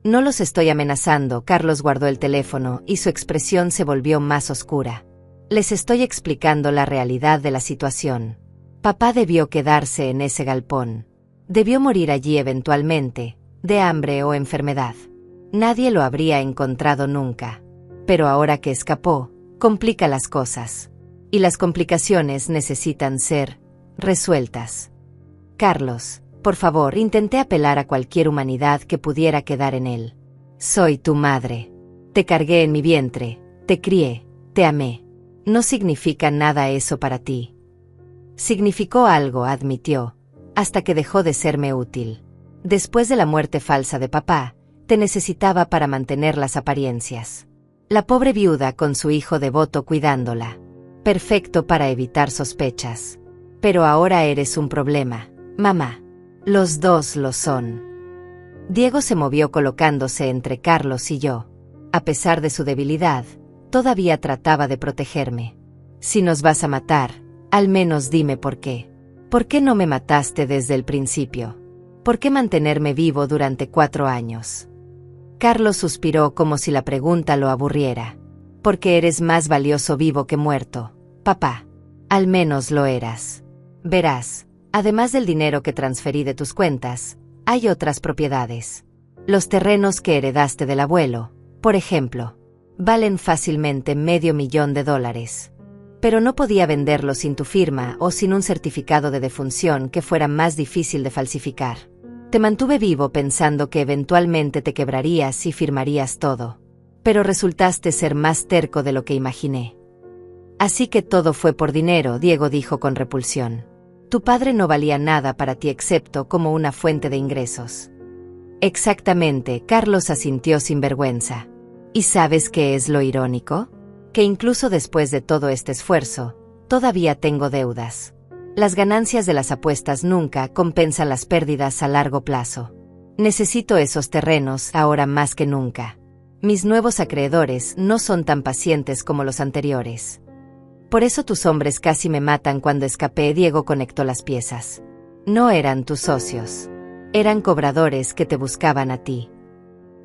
No los estoy amenazando. Carlos guardó el teléfono y su expresión se volvió más oscura. Les estoy explicando la realidad de la situación. Papá debió quedarse en ese galpón. Debió morir allí eventualmente, de hambre o enfermedad. Nadie lo habría encontrado nunca. Pero ahora que escapó, complica las cosas. Y las complicaciones necesitan ser resueltas. Carlos, por favor, intenté apelar a cualquier humanidad que pudiera quedar en él. Soy tu madre. Te cargué en mi vientre, te crié, te amé. No significa nada eso para ti. Significó algo, admitió, hasta que dejó de serme útil. Después de la muerte falsa de papá, te necesitaba para mantener las apariencias. La pobre viuda con su hijo devoto cuidándola. Perfecto para evitar sospechas. Pero ahora eres un problema, mamá. Los dos lo son. Diego se movió colocándose entre Carlos y yo. A pesar de su debilidad, todavía trataba de protegerme. Si nos vas a matar, al menos dime por qué. ¿Por qué no me mataste desde el principio? ¿Por qué mantenerme vivo durante 4 años? Carlos suspiró como si la pregunta lo aburriera. Porque eres más valioso vivo que muerto, papá. Al menos lo eras. Verás, además del dinero que transferí de tus cuentas, hay otras propiedades. Los terrenos que heredaste del abuelo, por ejemplo, valen fácilmente $500,000. Pero no podía venderlos sin tu firma o sin un certificado de defunción que fuera más difícil de falsificar. Te mantuve vivo pensando que eventualmente te quebrarías y firmarías todo. Pero resultaste ser más terco de lo que imaginé. Así que todo fue por dinero, Diego dijo con repulsión. Tu padre no valía nada para ti excepto como una fuente de ingresos. Exactamente, Carlos asintió sin vergüenza. ¿Y sabes qué es lo irónico? Que incluso después de todo este esfuerzo, todavía tengo deudas. Las ganancias de las apuestas nunca compensan las pérdidas a largo plazo. Necesito esos terrenos ahora más que nunca. Mis nuevos acreedores no son tan pacientes como los anteriores. Por eso tus hombres casi me matan cuando escapé. Diego conectó las piezas. No eran tus socios. Eran cobradores que te buscaban a ti.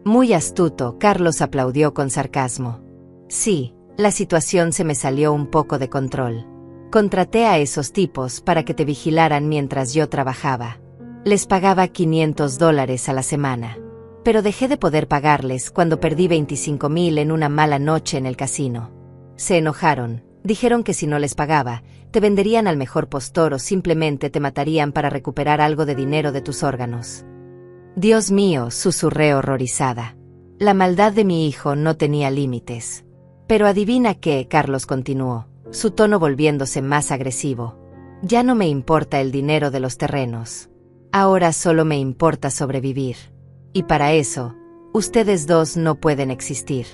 Muy astuto, Carlos aplaudió con sarcasmo. Sí, la situación se me salió un poco de control. Contraté a esos tipos para que te vigilaran mientras yo trabajaba. Les pagaba $500 a la semana. Pero dejé de poder pagarles cuando perdí 25,000 en una mala noche en el casino. Se enojaron. Dijeron que si no les pagaba, te venderían al mejor postor o simplemente te matarían para recuperar algo de dinero de tus órganos. Dios mío, susurré horrorizada. La maldad de mi hijo no tenía límites. Pero adivina qué, Carlos continuó, su tono volviéndose más agresivo. Ya no me importa el dinero de los terrenos. Ahora solo me importa sobrevivir. Y para eso, ustedes dos no pueden existir.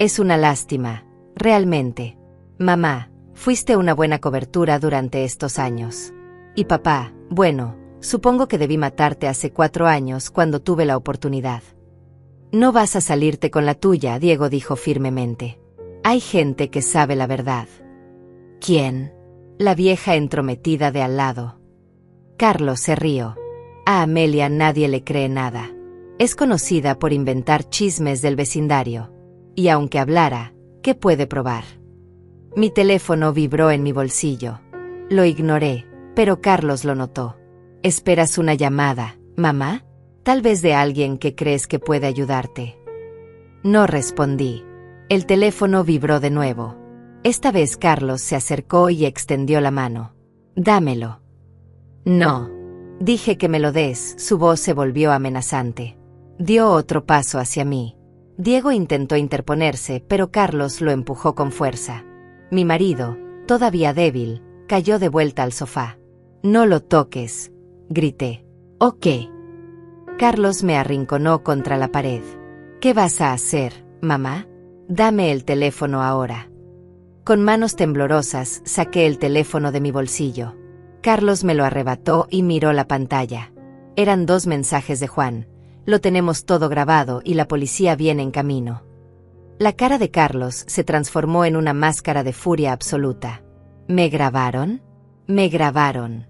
Es una lástima, realmente. Mamá, fuiste una buena cobertura durante estos años. Y papá, bueno, supongo que debí matarte hace 4 años cuando tuve la oportunidad. No vas a salirte con la tuya, Diego dijo firmemente. Hay gente que sabe la verdad. ¿Quién? La vieja entrometida de al lado. Carlos se rió. A Amelia nadie le cree nada. Es conocida por inventar chismes del vecindario. Y aunque hablara, ¿qué puede probar? Mi teléfono vibró en mi bolsillo. Lo ignoré, pero Carlos lo notó. ¿Esperas una llamada, mamá? Tal vez de alguien que crees que puede ayudarte. No respondí. El teléfono vibró de nuevo. Esta vez Carlos se acercó y extendió la mano. Dámelo. No. Dije que me lo des. Su voz se volvió amenazante. Dio otro paso hacia mí. Diego intentó interponerse, pero Carlos lo empujó con fuerza. Mi marido, todavía débil, cayó de vuelta al sofá. No lo toques, grité. ¿O qué? Carlos me arrinconó contra la pared. ¿Qué vas a hacer, mamá? Dame el teléfono ahora. Con manos temblorosas saqué el teléfono de mi bolsillo. Carlos me lo arrebató y miró la pantalla. Eran 2 mensajes de Juan. Lo tenemos todo grabado y la policía viene en camino. La cara de Carlos se transformó en una máscara de furia absoluta. ¿Me grabaron? Me grabaron.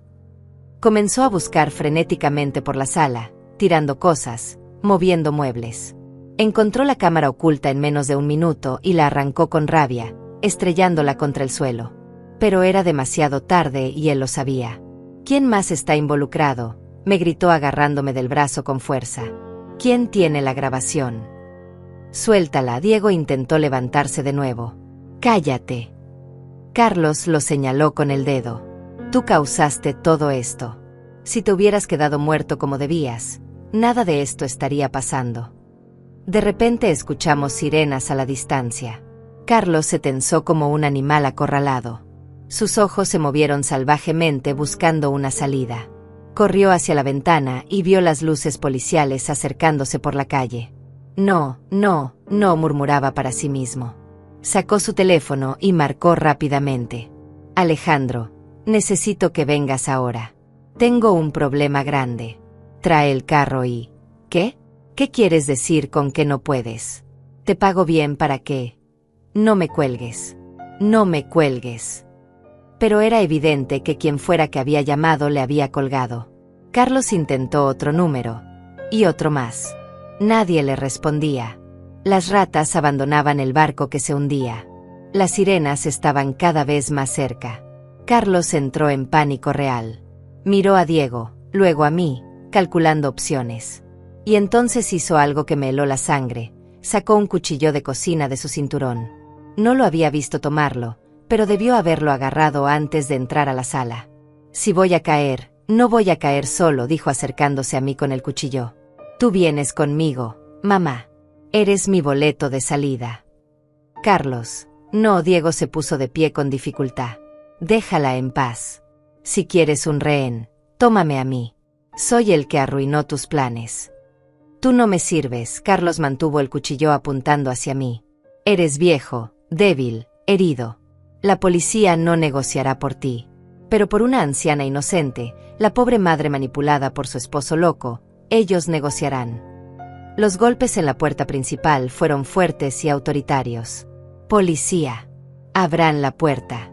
Comenzó a buscar frenéticamente por la sala, tirando cosas, moviendo muebles. Encontró la cámara oculta en menos de un minuto y la arrancó con rabia, estrellándola contra el suelo. Pero era demasiado tarde y él lo sabía. ¿Quién más está involucrado?, me gritó agarrándome del brazo con fuerza. ¿Quién tiene la grabación? Suéltala. Diego intentó levantarse de nuevo. Cállate. Carlos lo señaló con el dedo. Tú causaste todo esto. Si te hubieras quedado muerto como debías, nada de esto estaría pasando. De repente escuchamos sirenas a la distancia. Carlos se tensó como un animal acorralado. Sus ojos se movieron salvajemente buscando una salida. Corrió hacia la ventana y vio las luces policiales acercándose por la calle. No, murmuraba para sí mismo. Sacó su teléfono y marcó rápidamente. Alejandro, necesito que vengas ahora. Tengo un problema grande. Trae el carro y... ¿Qué? ¿Qué quieres decir con que no puedes? Te pago bien para que... No me cuelgues. No me cuelgues. Pero era evidente que quien fuera que había llamado le había colgado. Carlos intentó otro número. Y otro más. Nadie le respondía. Las ratas abandonaban el barco que se hundía. Las sirenas estaban cada vez más cerca. Carlos entró en pánico real. Miró a Diego, luego a mí, calculando opciones. Y entonces hizo algo que me heló la sangre. Sacó un cuchillo de cocina de su cinturón. No lo había visto tomarlo, pero debió haberlo agarrado antes de entrar a la sala. Si voy a caer, no voy a caer solo, dijo acercándose a mí con el cuchillo. Tú vienes conmigo, mamá. Eres mi boleto de salida. Carlos. No, Diego se puso de pie con dificultad. Déjala en paz. Si quieres un rehén, tómame a mí. Soy el que arruinó tus planes. Tú no me sirves. Carlos mantuvo el cuchillo apuntando hacia mí. Eres viejo, débil, herido. La policía no negociará por ti. Pero por una anciana inocente, la pobre madre manipulada por su esposo loco, ellos negociarán. Los golpes en la puerta principal fueron fuertes y autoritarios. Policía. Abran la puerta.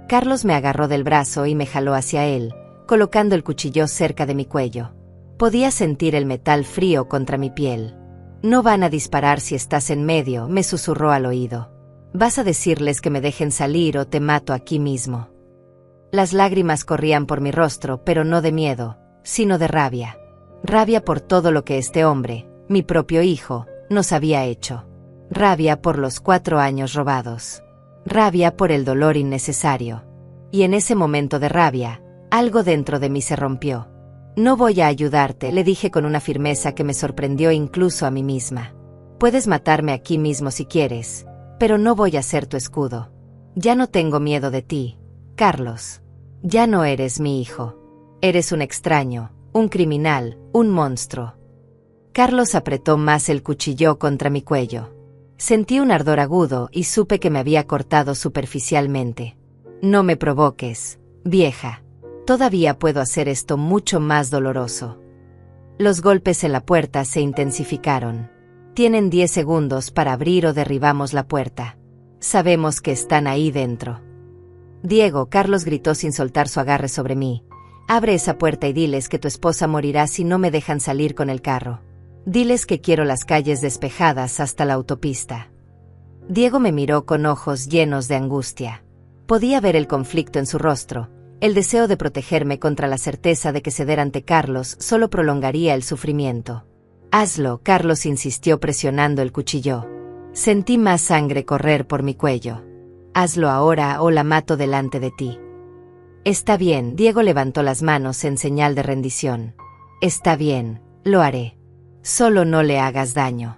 Carlos me agarró del brazo y me jaló hacia él, colocando el cuchillo cerca de mi cuello. Podía sentir el metal frío contra mi piel. No van a disparar si estás en medio, me susurró al oído. Vas a decirles que me dejen salir o te mato aquí mismo. Las lágrimas corrían por mi rostro, pero no de miedo, sino de rabia. Rabia por todo lo que este hombre, mi propio hijo, nos había hecho. Rabia por los 4 años robados. Rabia por el dolor innecesario. Y en ese momento de rabia, algo dentro de mí se rompió. No voy a ayudarte, le dije con una firmeza que me sorprendió incluso a mí misma. Puedes matarme aquí mismo si quieres, pero no voy a ser tu escudo. Ya no tengo miedo de ti, Carlos. Ya no eres mi hijo. Eres un extraño, un criminal, un monstruo. Carlos apretó más el cuchillo contra mi cuello. Sentí un ardor agudo y supe que me había cortado superficialmente. No me provoques, vieja. Todavía puedo hacer esto mucho más doloroso. Los golpes en la puerta se intensificaron. Tienen 10 segundos para abrir o derribamos la puerta. Sabemos que están ahí dentro. Diego, Carlos gritó sin soltar su agarre sobre mí. Abre esa puerta y diles que tu esposa morirá si no me dejan salir con el carro. Diles que quiero las calles despejadas hasta la autopista. Diego me miró con ojos llenos de angustia. Podía ver el conflicto en su rostro, el deseo de protegerme contra la certeza de que ceder ante Carlos solo prolongaría el sufrimiento. Hazlo, Carlos insistió presionando el cuchillo. Sentí más sangre correr por mi cuello. Hazlo ahora o la mato delante de ti. Está bien, Diego levantó las manos en señal de rendición. Está bien, lo haré. Solo no le hagas daño.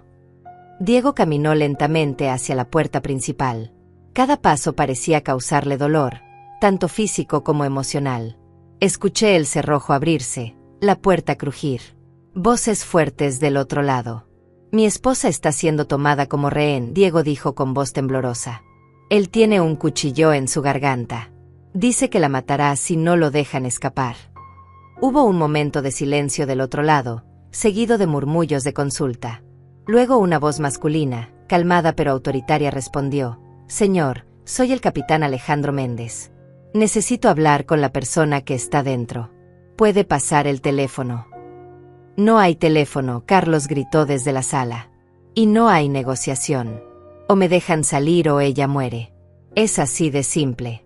Diego caminó lentamente hacia la puerta principal. Cada paso parecía causarle dolor, tanto físico como emocional. Escuché el cerrojo abrirse, la puerta crujir. Voces fuertes del otro lado. Mi esposa está siendo tomada como rehén, Diego dijo con voz temblorosa. Él tiene un cuchillo en su garganta. Dice que la matará si no lo dejan escapar. Hubo un momento de silencio del otro lado, seguido de murmullos de consulta. Luego una voz masculina, calmada pero autoritaria, respondió: Señor, soy el capitán Alejandro Méndez. Necesito hablar con la persona que está dentro. Puede pasar el teléfono. No hay teléfono, Carlos gritó desde la sala. Y no hay negociación. O me dejan salir o ella muere. Es así de simple.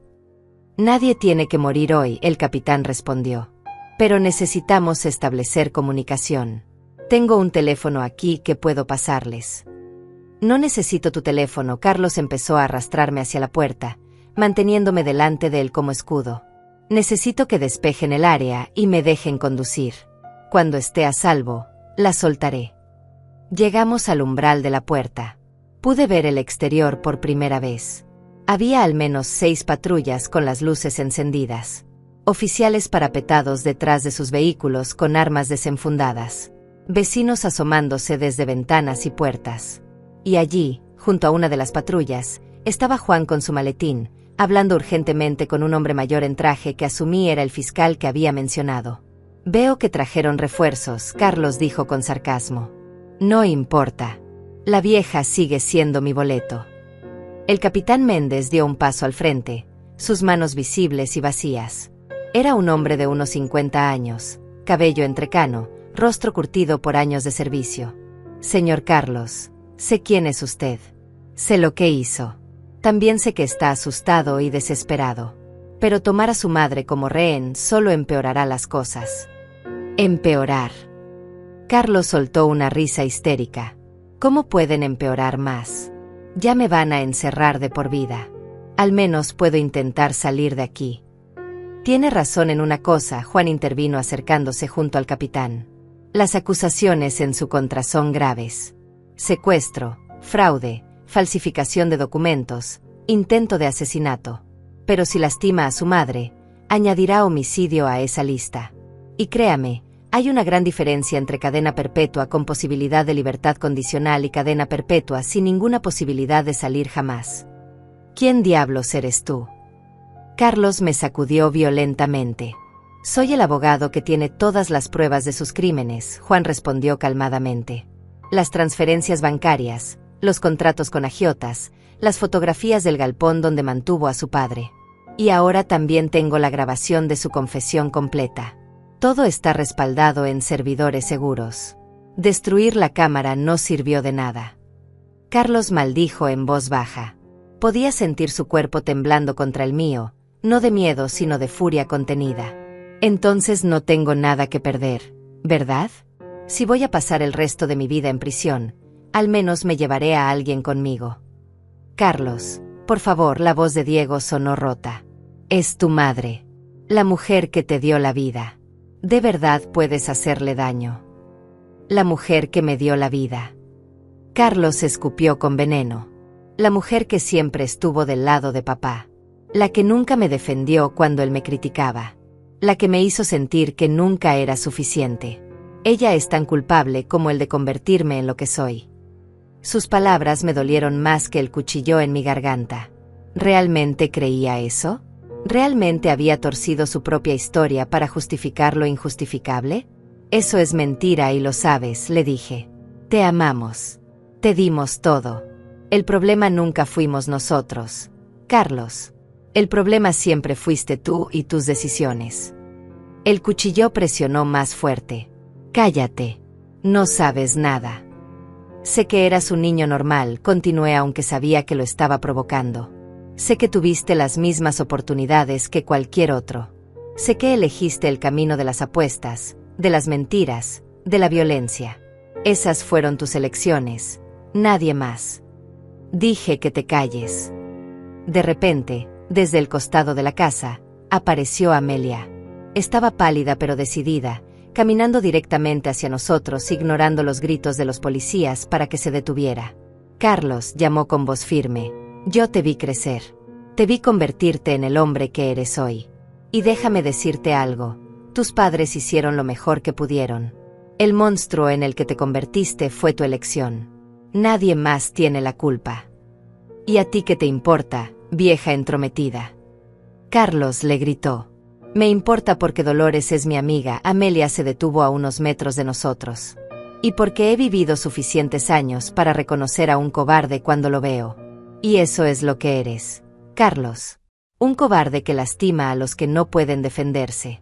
Nadie tiene que morir hoy, el capitán respondió. Pero necesitamos establecer comunicación. Tengo un teléfono aquí que puedo pasarles. No necesito tu teléfono, Carlos empezó a arrastrarme hacia la puerta, manteniéndome delante de él como escudo. Necesito que despejen el área y me dejen conducir. Cuando esté a salvo, la soltaré. Llegamos al umbral de la puerta. Pude ver el exterior por primera vez. Había al menos 6 patrullas con las luces encendidas. Oficiales parapetados detrás de sus vehículos con armas desenfundadas. Vecinos asomándose desde ventanas y puertas. Y allí, junto a una de las patrullas, estaba Juan con su maletín, hablando urgentemente con un hombre mayor en traje que asumí era el fiscal que había mencionado. Veo que trajeron refuerzos, Carlos dijo con sarcasmo. No importa. La vieja sigue siendo mi boleto. El capitán Méndez dio un paso al frente, sus manos visibles y vacías. Era un hombre de unos 50 años, cabello entrecano, rostro curtido por años de servicio. Señor Carlos, sé quién es usted. Sé lo que hizo. También sé que está asustado y desesperado. Pero tomar a su madre como rehén solo empeorará las cosas. Empeorar. Carlos soltó una risa histérica. ¿Cómo pueden empeorar más? Ya me van a encerrar de por vida. Al menos puedo intentar salir de aquí. Tiene razón en una cosa, Juan intervino acercándose junto al capitán. Las acusaciones en su contra son graves. Secuestro, fraude, falsificación de documentos, intento de asesinato. Pero si lastima a su madre, añadirá homicidio a esa lista. Y créame, hay una gran diferencia entre cadena perpetua con posibilidad de libertad condicional y cadena perpetua sin ninguna posibilidad de salir jamás. ¿Quién diablos eres tú? Carlos me sacudió violentamente. Soy el abogado que tiene todas las pruebas de sus crímenes, Juan respondió calmadamente. Las transferencias bancarias, los contratos con agiotas, las fotografías del galpón donde mantuvo a su padre. Y ahora también tengo la grabación de su confesión completa. Todo está respaldado en servidores seguros. Destruir la cámara no sirvió de nada. Carlos maldijo en voz baja. Podía sentir su cuerpo temblando contra el mío, no de miedo sino de furia contenida. Entonces no tengo nada que perder, ¿verdad? Si voy a pasar el resto de mi vida en prisión, al menos me llevaré a alguien conmigo. Carlos, por favor, la voz de Diego sonó rota. Es tu madre, la mujer que te dio la vida. ¿De verdad puedes hacerle daño? La mujer que me dio la vida. Carlos escupió con veneno. La mujer que siempre estuvo del lado de papá. La que nunca me defendió cuando él me criticaba. La que me hizo sentir que nunca era suficiente. Ella es tan culpable como el de convertirme en lo que soy. Sus palabras me dolieron más que el cuchillo en mi garganta. ¿Realmente creía eso? ¿Realmente había torcido su propia historia para justificar lo injustificable? Eso es mentira y lo sabes, le dije. Te amamos. Te dimos todo. El problema nunca fuimos nosotros, Carlos. El problema siempre fuiste tú y tus decisiones. El cuchillo presionó más fuerte. Cállate. No sabes nada. Sé que eras un niño normal, continué aunque sabía que lo estaba provocando. Sé que tuviste las mismas oportunidades que cualquier otro. Sé que elegiste el camino de las apuestas, de las mentiras, de la violencia. Esas fueron tus elecciones, nadie más. Dije que te calles. De repente, desde el costado de la casa, apareció Amelia. Estaba pálida pero decidida, caminando directamente hacia nosotros ignorando los gritos de los policías para que se detuviera. Carlos, llamó con voz firme, yo te vi crecer. Te vi convertirte en el hombre que eres hoy. Y déjame decirte algo, tus padres hicieron lo mejor que pudieron. El monstruo en el que te convertiste fue tu elección. Nadie más tiene la culpa. ¿Y a ti qué te importa, vieja entrometida? Carlos le gritó. Me importa porque Dolores es mi amiga. Amelia se detuvo a unos metros de nosotros. Y porque he vivido suficientes años para reconocer a un cobarde cuando lo veo. Y eso es lo que eres, Carlos. Un cobarde que lastima a los que no pueden defenderse.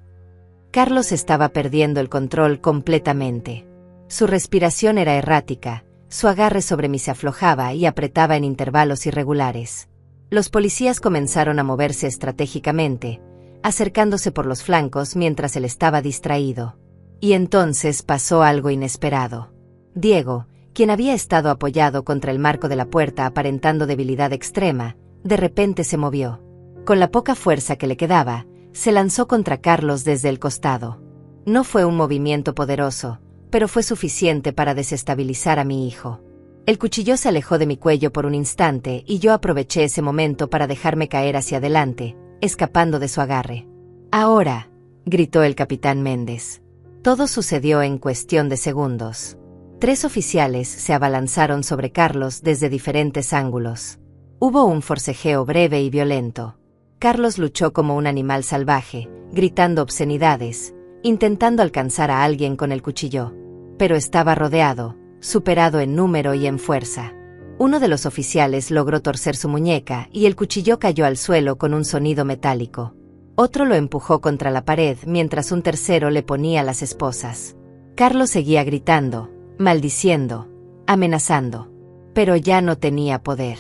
Carlos estaba perdiendo el control completamente. Su respiración era errática, su agarre sobre mí se aflojaba y apretaba en intervalos irregulares. Los policías comenzaron a moverse estratégicamente, acercándose por los flancos mientras él estaba distraído. Y entonces pasó algo inesperado. Diego, quien había estado apoyado contra el marco de la puerta aparentando debilidad extrema, de repente se movió. Con la poca fuerza que le quedaba, se lanzó contra Carlos desde el costado. No fue un movimiento poderoso, pero fue suficiente para desestabilizar a mi hijo. El cuchillo se alejó de mi cuello por un instante y yo aproveché ese momento para dejarme caer hacia adelante, escapando de su agarre. «Ahora», gritó el capitán Méndez. Todo sucedió en cuestión de segundos. 3 oficiales se abalanzaron sobre Carlos desde diferentes ángulos. Hubo un forcejeo breve y violento. Carlos luchó como un animal salvaje, gritando obscenidades, intentando alcanzar a alguien con el cuchillo. Pero estaba rodeado, superado en número y en fuerza. Uno de los oficiales logró torcer su muñeca y el cuchillo cayó al suelo con un sonido metálico. Otro lo empujó contra la pared mientras un tercero le ponía las esposas. Carlos seguía gritando, maldiciendo, amenazando. Pero ya no tenía poder.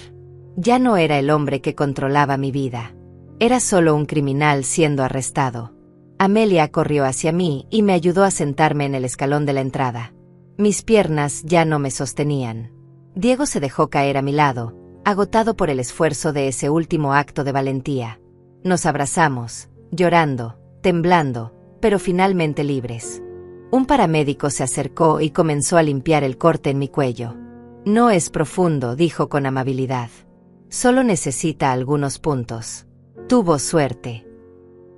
Ya no era el hombre que controlaba mi vida. Era solo un criminal siendo arrestado. Amelia corrió hacia mí y me ayudó a sentarme en el escalón de la entrada. Mis piernas ya no me sostenían. Diego se dejó caer a mi lado, agotado por el esfuerzo de ese último acto de valentía. Nos abrazamos, llorando, temblando, pero finalmente libres. Un paramédico se acercó y comenzó a limpiar el corte en mi cuello. «No es profundo», dijo con amabilidad. «Solo necesita algunos puntos». Tuvo suerte.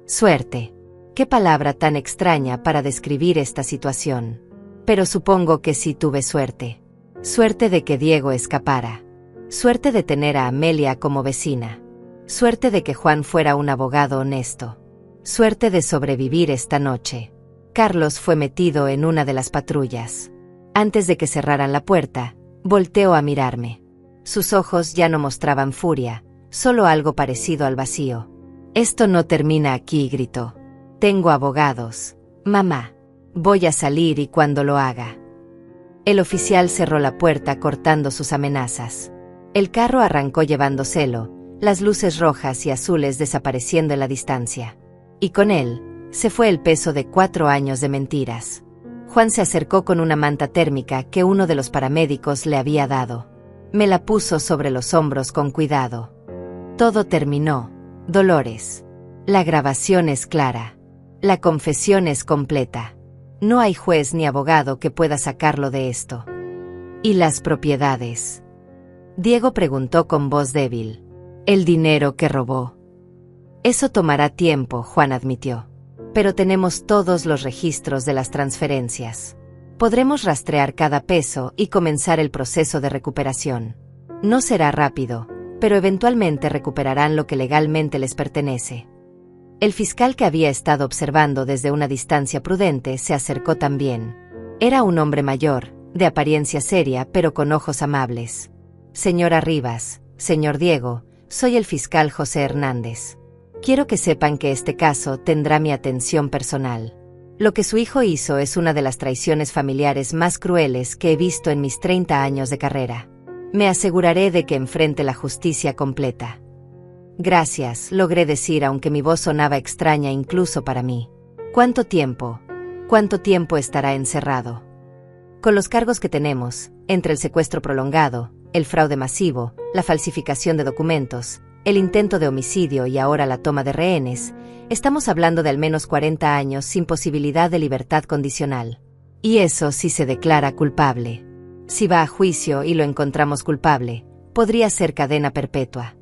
Suerte. Qué palabra tan extraña para describir esta situación. Pero supongo que sí tuve suerte. Suerte de que Diego escapara. Suerte de tener a Amelia como vecina. Suerte de que Juan fuera un abogado honesto. Suerte de sobrevivir esta noche. Carlos fue metido en una de las patrullas. Antes de que cerraran la puerta, volteó a mirarme. Sus ojos ya no mostraban furia, solo algo parecido al vacío. «Esto no termina aquí», gritó. «Tengo abogados. Mamá. Voy a salir y cuando lo haga». El oficial cerró la puerta cortando sus amenazas. El carro arrancó llevándoselo, las luces rojas y azules desapareciendo en la distancia. Y con él, se fue el peso de 4 años de mentiras. Juan se acercó con una manta térmica que uno de los paramédicos le había dado. Me la puso sobre los hombros con cuidado. Todo terminó, Dolores. La grabación es clara. La confesión es completa. No hay juez ni abogado que pueda sacarlo de esto. ¿Y las propiedades?, Diego preguntó con voz débil. «¿El dinero que robó?». «Eso tomará tiempo», Juan admitió. «Pero tenemos todos los registros de las transferencias. Podremos rastrear cada peso y comenzar el proceso de recuperación. No será rápido, pero eventualmente recuperarán lo que legalmente les pertenece». El fiscal que había estado observando desde una distancia prudente se acercó también. Era un hombre mayor, de apariencia seria pero con ojos amables. «Señora Rivas, señor Diego, soy el fiscal José Hernández. Quiero que sepan que este caso tendrá mi atención personal. Lo que su hijo hizo es una de las traiciones familiares más crueles que he visto en mis 30 años de carrera. Me aseguraré de que enfrente la justicia completa». «Gracias», logré decir aunque mi voz sonaba extraña incluso para mí. ¿Cuánto tiempo estará encerrado?» «Con los cargos que tenemos, entre el secuestro prolongado, el fraude masivo, la falsificación de documentos, el intento de homicidio y ahora la toma de rehenes, estamos hablando de al menos 40 años sin posibilidad de libertad condicional. Y eso si se declara culpable. Si va a juicio y lo encontramos culpable, podría ser cadena perpetua».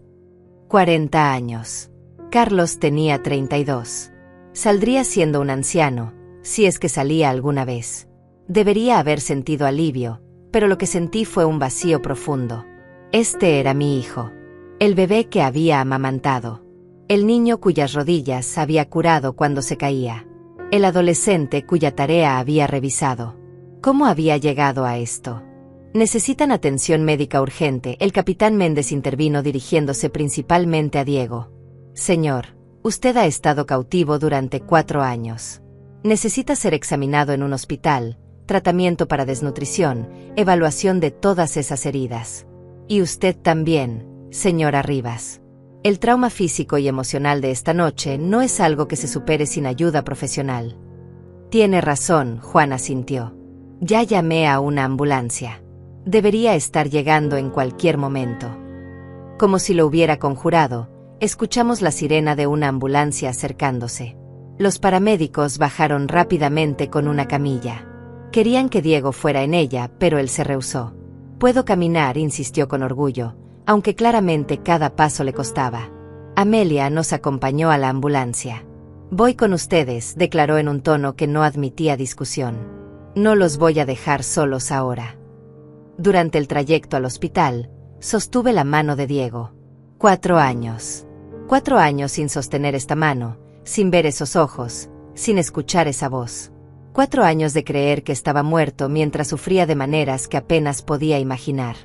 40 años. Carlos tenía 32. Saldría siendo un anciano, si es que salía alguna vez. Debería haber sentido alivio, pero lo que sentí fue un vacío profundo. Este era mi hijo. El bebé que había amamantado. El niño cuyas rodillas había curado cuando se caía. El adolescente cuya tarea había revisado. ¿Cómo había llegado a esto? «Necesitan atención médica urgente», el capitán Méndez intervino dirigiéndose principalmente a Diego. «Señor, usted ha estado cautivo durante 4 años. Necesita ser examinado en un hospital, tratamiento para desnutrición, evaluación de todas esas heridas. Y usted también, señora Rivas. El trauma físico y emocional de esta noche no es algo que se supere sin ayuda profesional. Tiene razón, Juana asintió. Ya llamé a una ambulancia. Debería estar llegando en cualquier momento. Como si lo hubiera conjurado, escuchamos la sirena de una ambulancia acercándose. Los paramédicos bajaron rápidamente con una camilla. Querían que Diego fuera en ella, pero él se rehusó. «Puedo caminar», insistió con orgullo, aunque claramente cada paso le costaba. Amelia nos acompañó a la ambulancia. «Voy con ustedes», declaró en un tono que no admitía discusión. «No los voy a dejar solos ahora». Durante el trayecto al hospital, sostuve la mano de Diego. 4 años. 4 años sin sostener esta mano, sin ver esos ojos, sin escuchar esa voz. 4 años de creer que estaba muerto mientras sufría de maneras que apenas podía imaginar.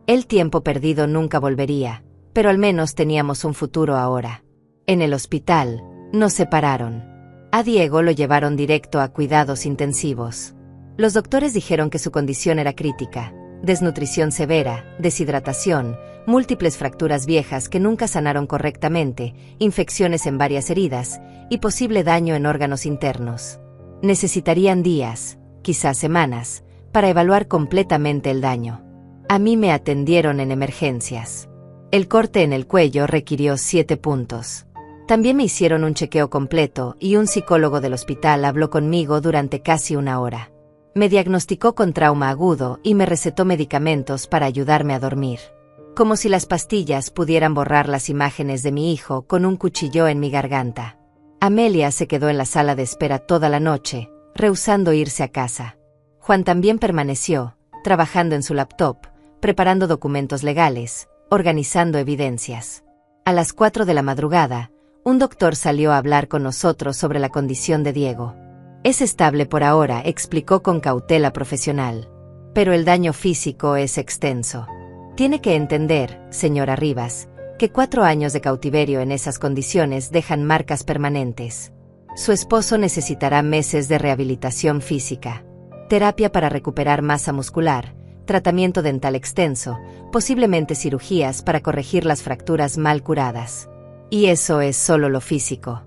El tiempo perdido nunca volvería, pero al menos teníamos un futuro ahora. En el hospital, nos separaron. A Diego lo llevaron directo a cuidados intensivos. Los doctores dijeron que su condición era crítica: desnutrición severa, deshidratación, múltiples fracturas viejas que nunca sanaron correctamente, infecciones en varias heridas y posible daño en órganos internos. Necesitarían días, quizás semanas, para evaluar completamente el daño. A mí me atendieron en emergencias. El corte en el cuello requirió 7 puntos. También me hicieron un chequeo completo y un psicólogo del hospital habló conmigo durante casi 1 hora. Me diagnosticó con trauma agudo y me recetó medicamentos para ayudarme a dormir. Como si las pastillas pudieran borrar las imágenes de mi hijo con un cuchillo en mi garganta. Amelia se quedó en la sala de espera toda la noche, rehusando irse a casa. Juan también permaneció, trabajando en su laptop, preparando documentos legales, organizando evidencias. A las 4 de la madrugada, un doctor salió a hablar con nosotros sobre la condición de Diego. «Es estable por ahora», explicó con cautela profesional. «Pero el daño físico es extenso. Tiene que entender, señora Rivas, que 4 años de cautiverio en esas condiciones dejan marcas permanentes. Su esposo necesitará meses de rehabilitación física, terapia para recuperar masa muscular, tratamiento dental extenso, posiblemente cirugías para corregir las fracturas mal curadas. Y eso es solo lo físico».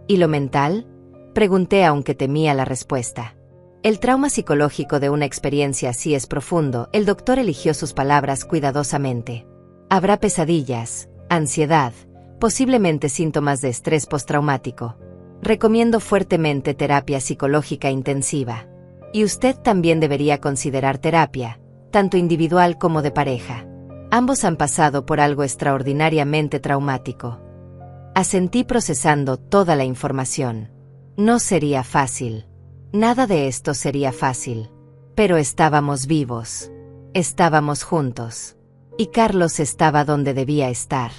«¿Y lo mental?», pregunté aunque temía la respuesta. El trauma psicológico de una experiencia así es profundo. El doctor eligió sus palabras cuidadosamente. Habrá pesadillas, ansiedad, posiblemente síntomas de estrés postraumático. Recomiendo fuertemente terapia psicológica intensiva. Y usted también debería considerar terapia, tanto individual como de pareja. Ambos han pasado por algo extraordinariamente traumático. Asentí procesando toda la información. No sería fácil. Nada de esto sería fácil. Pero estábamos vivos. Estábamos juntos. Y Carlos estaba donde debía estar.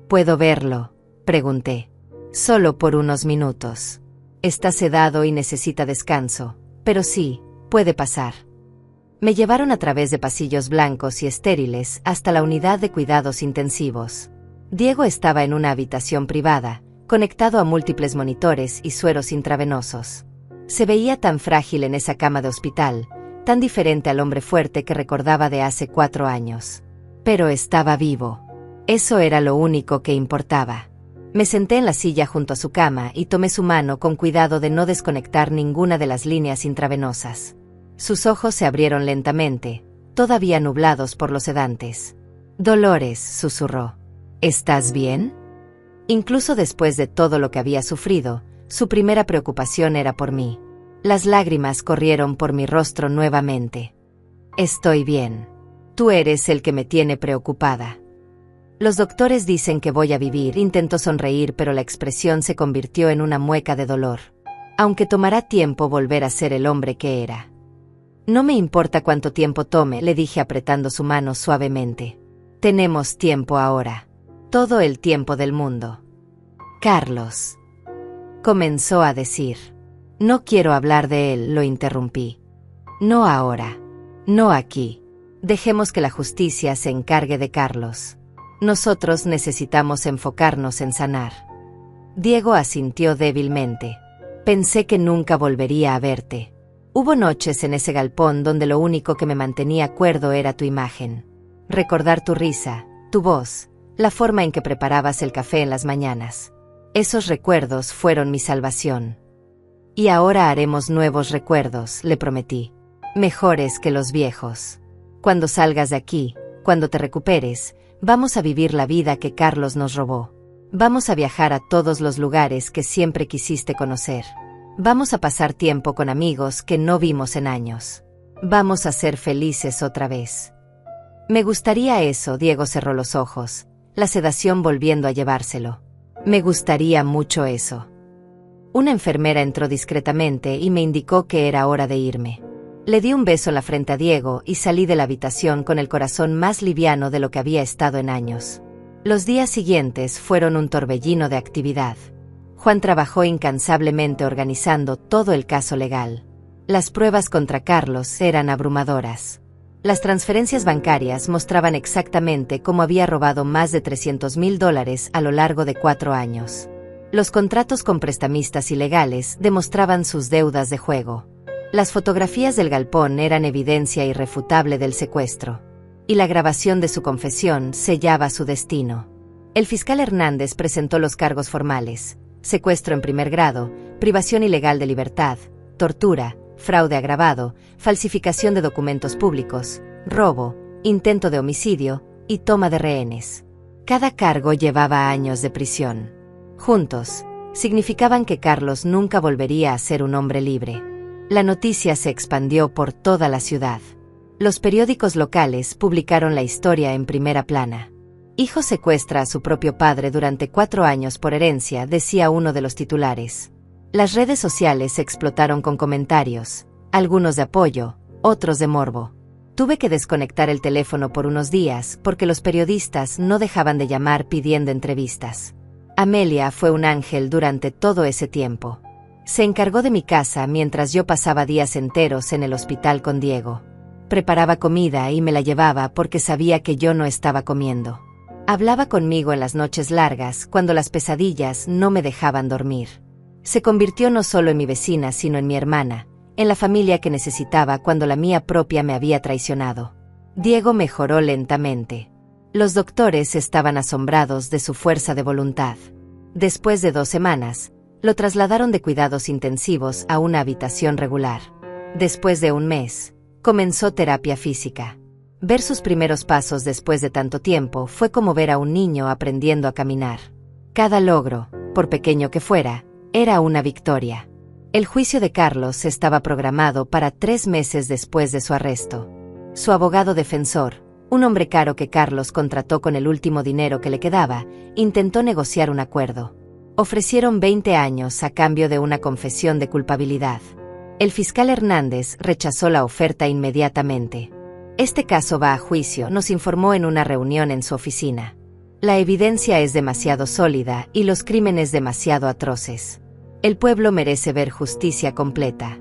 «¿Puedo verlo?», pregunté. «Solo por unos minutos. Está sedado y necesita descanso, pero sí, puede pasar». Me llevaron a través de pasillos blancos y estériles hasta la unidad de cuidados intensivos. Diego estaba en una habitación privada, conectado a múltiples monitores y sueros intravenosos. Se veía tan frágil en esa cama de hospital, tan diferente al hombre fuerte que recordaba de hace 4 años. Pero estaba vivo. Eso era lo único que importaba. Me senté en la silla junto a su cama y tomé su mano con cuidado de no desconectar ninguna de las líneas intravenosas. Sus ojos se abrieron lentamente, todavía nublados por los sedantes. «Dolores», susurró. «¿Estás bien?». Incluso después de todo lo que había sufrido, su primera preocupación era por mí. Las lágrimas corrieron por mi rostro nuevamente. «Estoy bien. Tú eres el que me tiene preocupada». «Los doctores dicen que voy a vivir», intentó sonreír, pero la expresión se convirtió en una mueca de dolor. «Aunque tomará tiempo volver a ser el hombre que era». «No me importa cuánto tiempo tome», le dije apretando su mano suavemente. «Tenemos tiempo ahora. Todo el tiempo del mundo». «Carlos», comenzó a decir. «No quiero hablar de él», lo interrumpí. «No ahora. No aquí. Dejemos que la justicia se encargue de Carlos. Nosotros necesitamos enfocarnos en sanar». Diego asintió débilmente. Pensé que nunca volvería a verte. Hubo noches en ese galpón donde lo único que me mantenía cuerdo era tu imagen. Recordar tu risa, tu voz, la forma en que preparabas el café en las mañanas. Esos recuerdos fueron mi salvación. Y ahora haremos nuevos recuerdos, le prometí. Mejores que los viejos. Cuando salgas de aquí, cuando te recuperes, vamos a vivir la vida que Carlos nos robó. Vamos a viajar a todos los lugares que siempre quisiste conocer. Vamos a pasar tiempo con amigos que no vimos en años. Vamos a ser felices otra vez. Me gustaría eso, Diego cerró los ojos, la sedación volviendo a llevárselo. Me gustaría mucho eso. Una enfermera entró discretamente y me indicó que era hora de irme. Le di un beso en la frente a Diego y salí de la habitación con el corazón más liviano de lo que había estado en años. Los días siguientes fueron un torbellino de actividad. Juan trabajó incansablemente organizando todo el caso legal. Las pruebas contra Carlos eran abrumadoras. Las transferencias bancarias mostraban exactamente cómo había robado más de $300,000 a lo largo de 4 años. Los contratos con prestamistas ilegales demostraban sus deudas de juego. Las fotografías del galpón eran evidencia irrefutable del secuestro. Y la grabación de su confesión sellaba su destino. El fiscal Hernández presentó los cargos formales: secuestro en primer grado, privación ilegal de libertad, tortura, fraude agravado, falsificación de documentos públicos, robo, intento de homicidio y toma de rehenes. Cada cargo llevaba años de prisión. Juntos, significaban que Carlos nunca volvería a ser un hombre libre. La noticia se expandió por toda la ciudad. Los periódicos locales publicaron la historia en primera plana. Hijo secuestra a su propio padre durante 4 años por herencia, decía uno de los titulares. Las redes sociales explotaron con comentarios, algunos de apoyo, otros de morbo. Tuve que desconectar el teléfono por unos días porque los periodistas no dejaban de llamar pidiendo entrevistas. Amelia fue un ángel durante todo ese tiempo. Se encargó de mi casa mientras yo pasaba días enteros en el hospital con Diego. Preparaba comida y me la llevaba porque sabía que yo no estaba comiendo. Hablaba conmigo en las noches largas cuando las pesadillas no me dejaban dormir. Se convirtió no solo en mi vecina sino en mi hermana, en la familia que necesitaba cuando la mía propia me había traicionado. Diego mejoró lentamente. Los doctores estaban asombrados de su fuerza de voluntad. Después de 2 semanas, lo trasladaron de cuidados intensivos a una habitación regular. Después de un mes, comenzó terapia física. Ver sus primeros pasos después de tanto tiempo fue como ver a un niño aprendiendo a caminar. Cada logro, por pequeño que fuera, era una victoria. El juicio de Carlos estaba programado para 3 meses después de su arresto. Su abogado defensor, un hombre caro que Carlos contrató con el último dinero que le quedaba, intentó negociar un acuerdo. Ofrecieron 20 años a cambio de una confesión de culpabilidad. El fiscal Hernández rechazó la oferta inmediatamente. Este caso va a juicio, nos informó en una reunión en su oficina. La evidencia es demasiado sólida y los crímenes demasiado atroces. El pueblo merece ver justicia completa.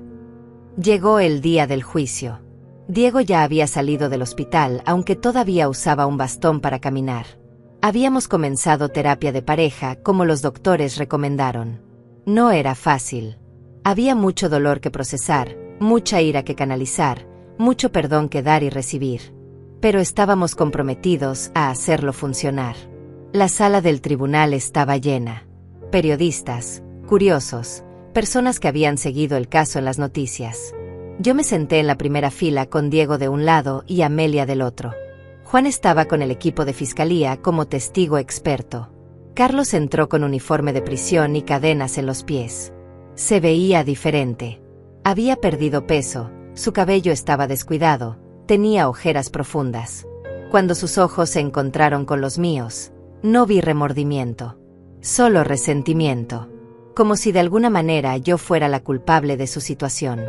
Llegó el día del juicio. Diego ya había salido del hospital, aunque todavía usaba un bastón para caminar. Habíamos comenzado terapia de pareja, como los doctores recomendaron. No era fácil. Había mucho dolor que procesar, mucha ira que canalizar, mucho perdón que dar y recibir. Pero estábamos comprometidos a hacerlo funcionar. La sala del tribunal estaba llena. Periodistas, curiosos, personas que habían seguido el caso en las noticias. Yo me senté en la primera fila con Diego de un lado y Amelia del otro. Juan estaba con el equipo de fiscalía como testigo experto. Carlos entró con uniforme de prisión y cadenas en los pies. Se veía diferente. Había perdido peso, su cabello estaba descuidado, tenía ojeras profundas. Cuando sus ojos se encontraron con los míos, no vi remordimiento, solo resentimiento, como si de alguna manera yo fuera la culpable de su situación.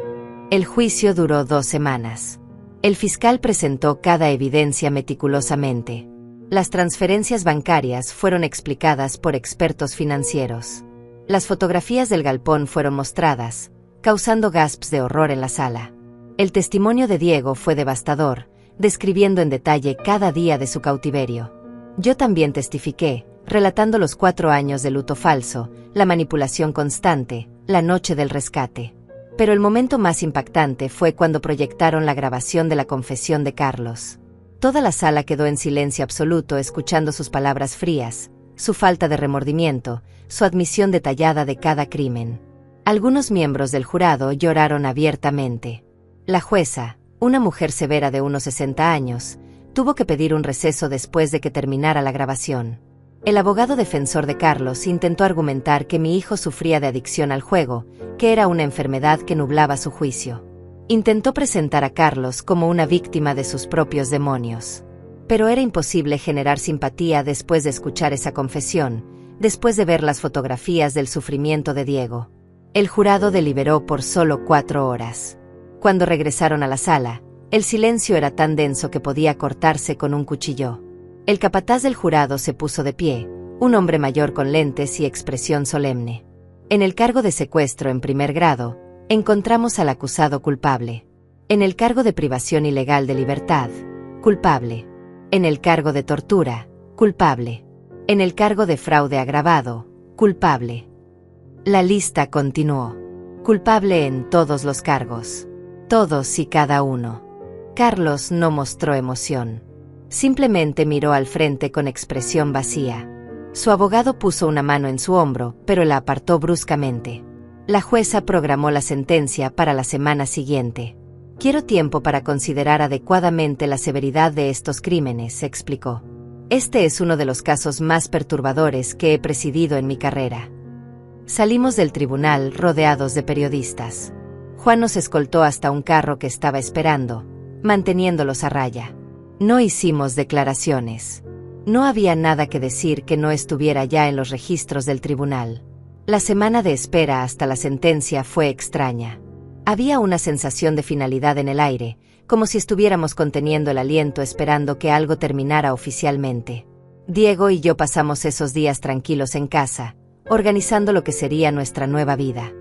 El juicio duró 2 semanas. El fiscal presentó cada evidencia meticulosamente. Las transferencias bancarias fueron explicadas por expertos financieros. Las fotografías del galpón fueron mostradas, causando gasps de horror en la sala. El testimonio de Diego fue devastador, describiendo en detalle cada día de su cautiverio. Yo también testifiqué, relatando los 4 años de luto falso, la manipulación constante, la noche del rescate. Pero el momento más impactante fue cuando proyectaron la grabación de la confesión de Carlos. Toda la sala quedó en silencio absoluto escuchando sus palabras frías, su falta de remordimiento, su admisión detallada de cada crimen. Algunos miembros del jurado lloraron abiertamente. La jueza, una mujer severa de unos 60 años, tuvo que pedir un receso después de que terminara la grabación. El abogado defensor de Carlos intentó argumentar que mi hijo sufría de adicción al juego, que era una enfermedad que nublaba su juicio. Intentó presentar a Carlos como una víctima de sus propios demonios. Pero era imposible generar simpatía después de escuchar esa confesión, después de ver las fotografías del sufrimiento de Diego. El jurado deliberó por solo 4 horas. Cuando regresaron a la sala, el silencio era tan denso que podía cortarse con un cuchillo. El capataz del jurado se puso de pie, un hombre mayor con lentes y expresión solemne. En el cargo de secuestro en primer grado, encontramos al acusado culpable. En el cargo de privación ilegal de libertad, culpable. En el cargo de tortura, culpable. En el cargo de fraude agravado, culpable. La lista continuó. Culpable en todos los cargos. Todos y cada uno. Carlos no mostró emoción. Simplemente miró al frente con expresión vacía. Su abogado puso una mano en su hombro, pero la apartó bruscamente. La jueza programó la sentencia para la semana siguiente. Quiero tiempo para considerar adecuadamente la severidad de estos crímenes, explicó. Este es uno de los casos más perturbadores que he presidido en mi carrera. Salimos del tribunal rodeados de periodistas. Juan nos escoltó hasta un carro que estaba esperando, manteniéndolos a raya. No hicimos declaraciones. No había nada que decir que no estuviera ya en los registros del tribunal. La semana de espera hasta la sentencia fue extraña. Había una sensación de finalidad en el aire, como si estuviéramos conteniendo el aliento esperando que algo terminara oficialmente. Diego y yo pasamos esos días tranquilos en casa, organizando lo que sería nuestra nueva vida.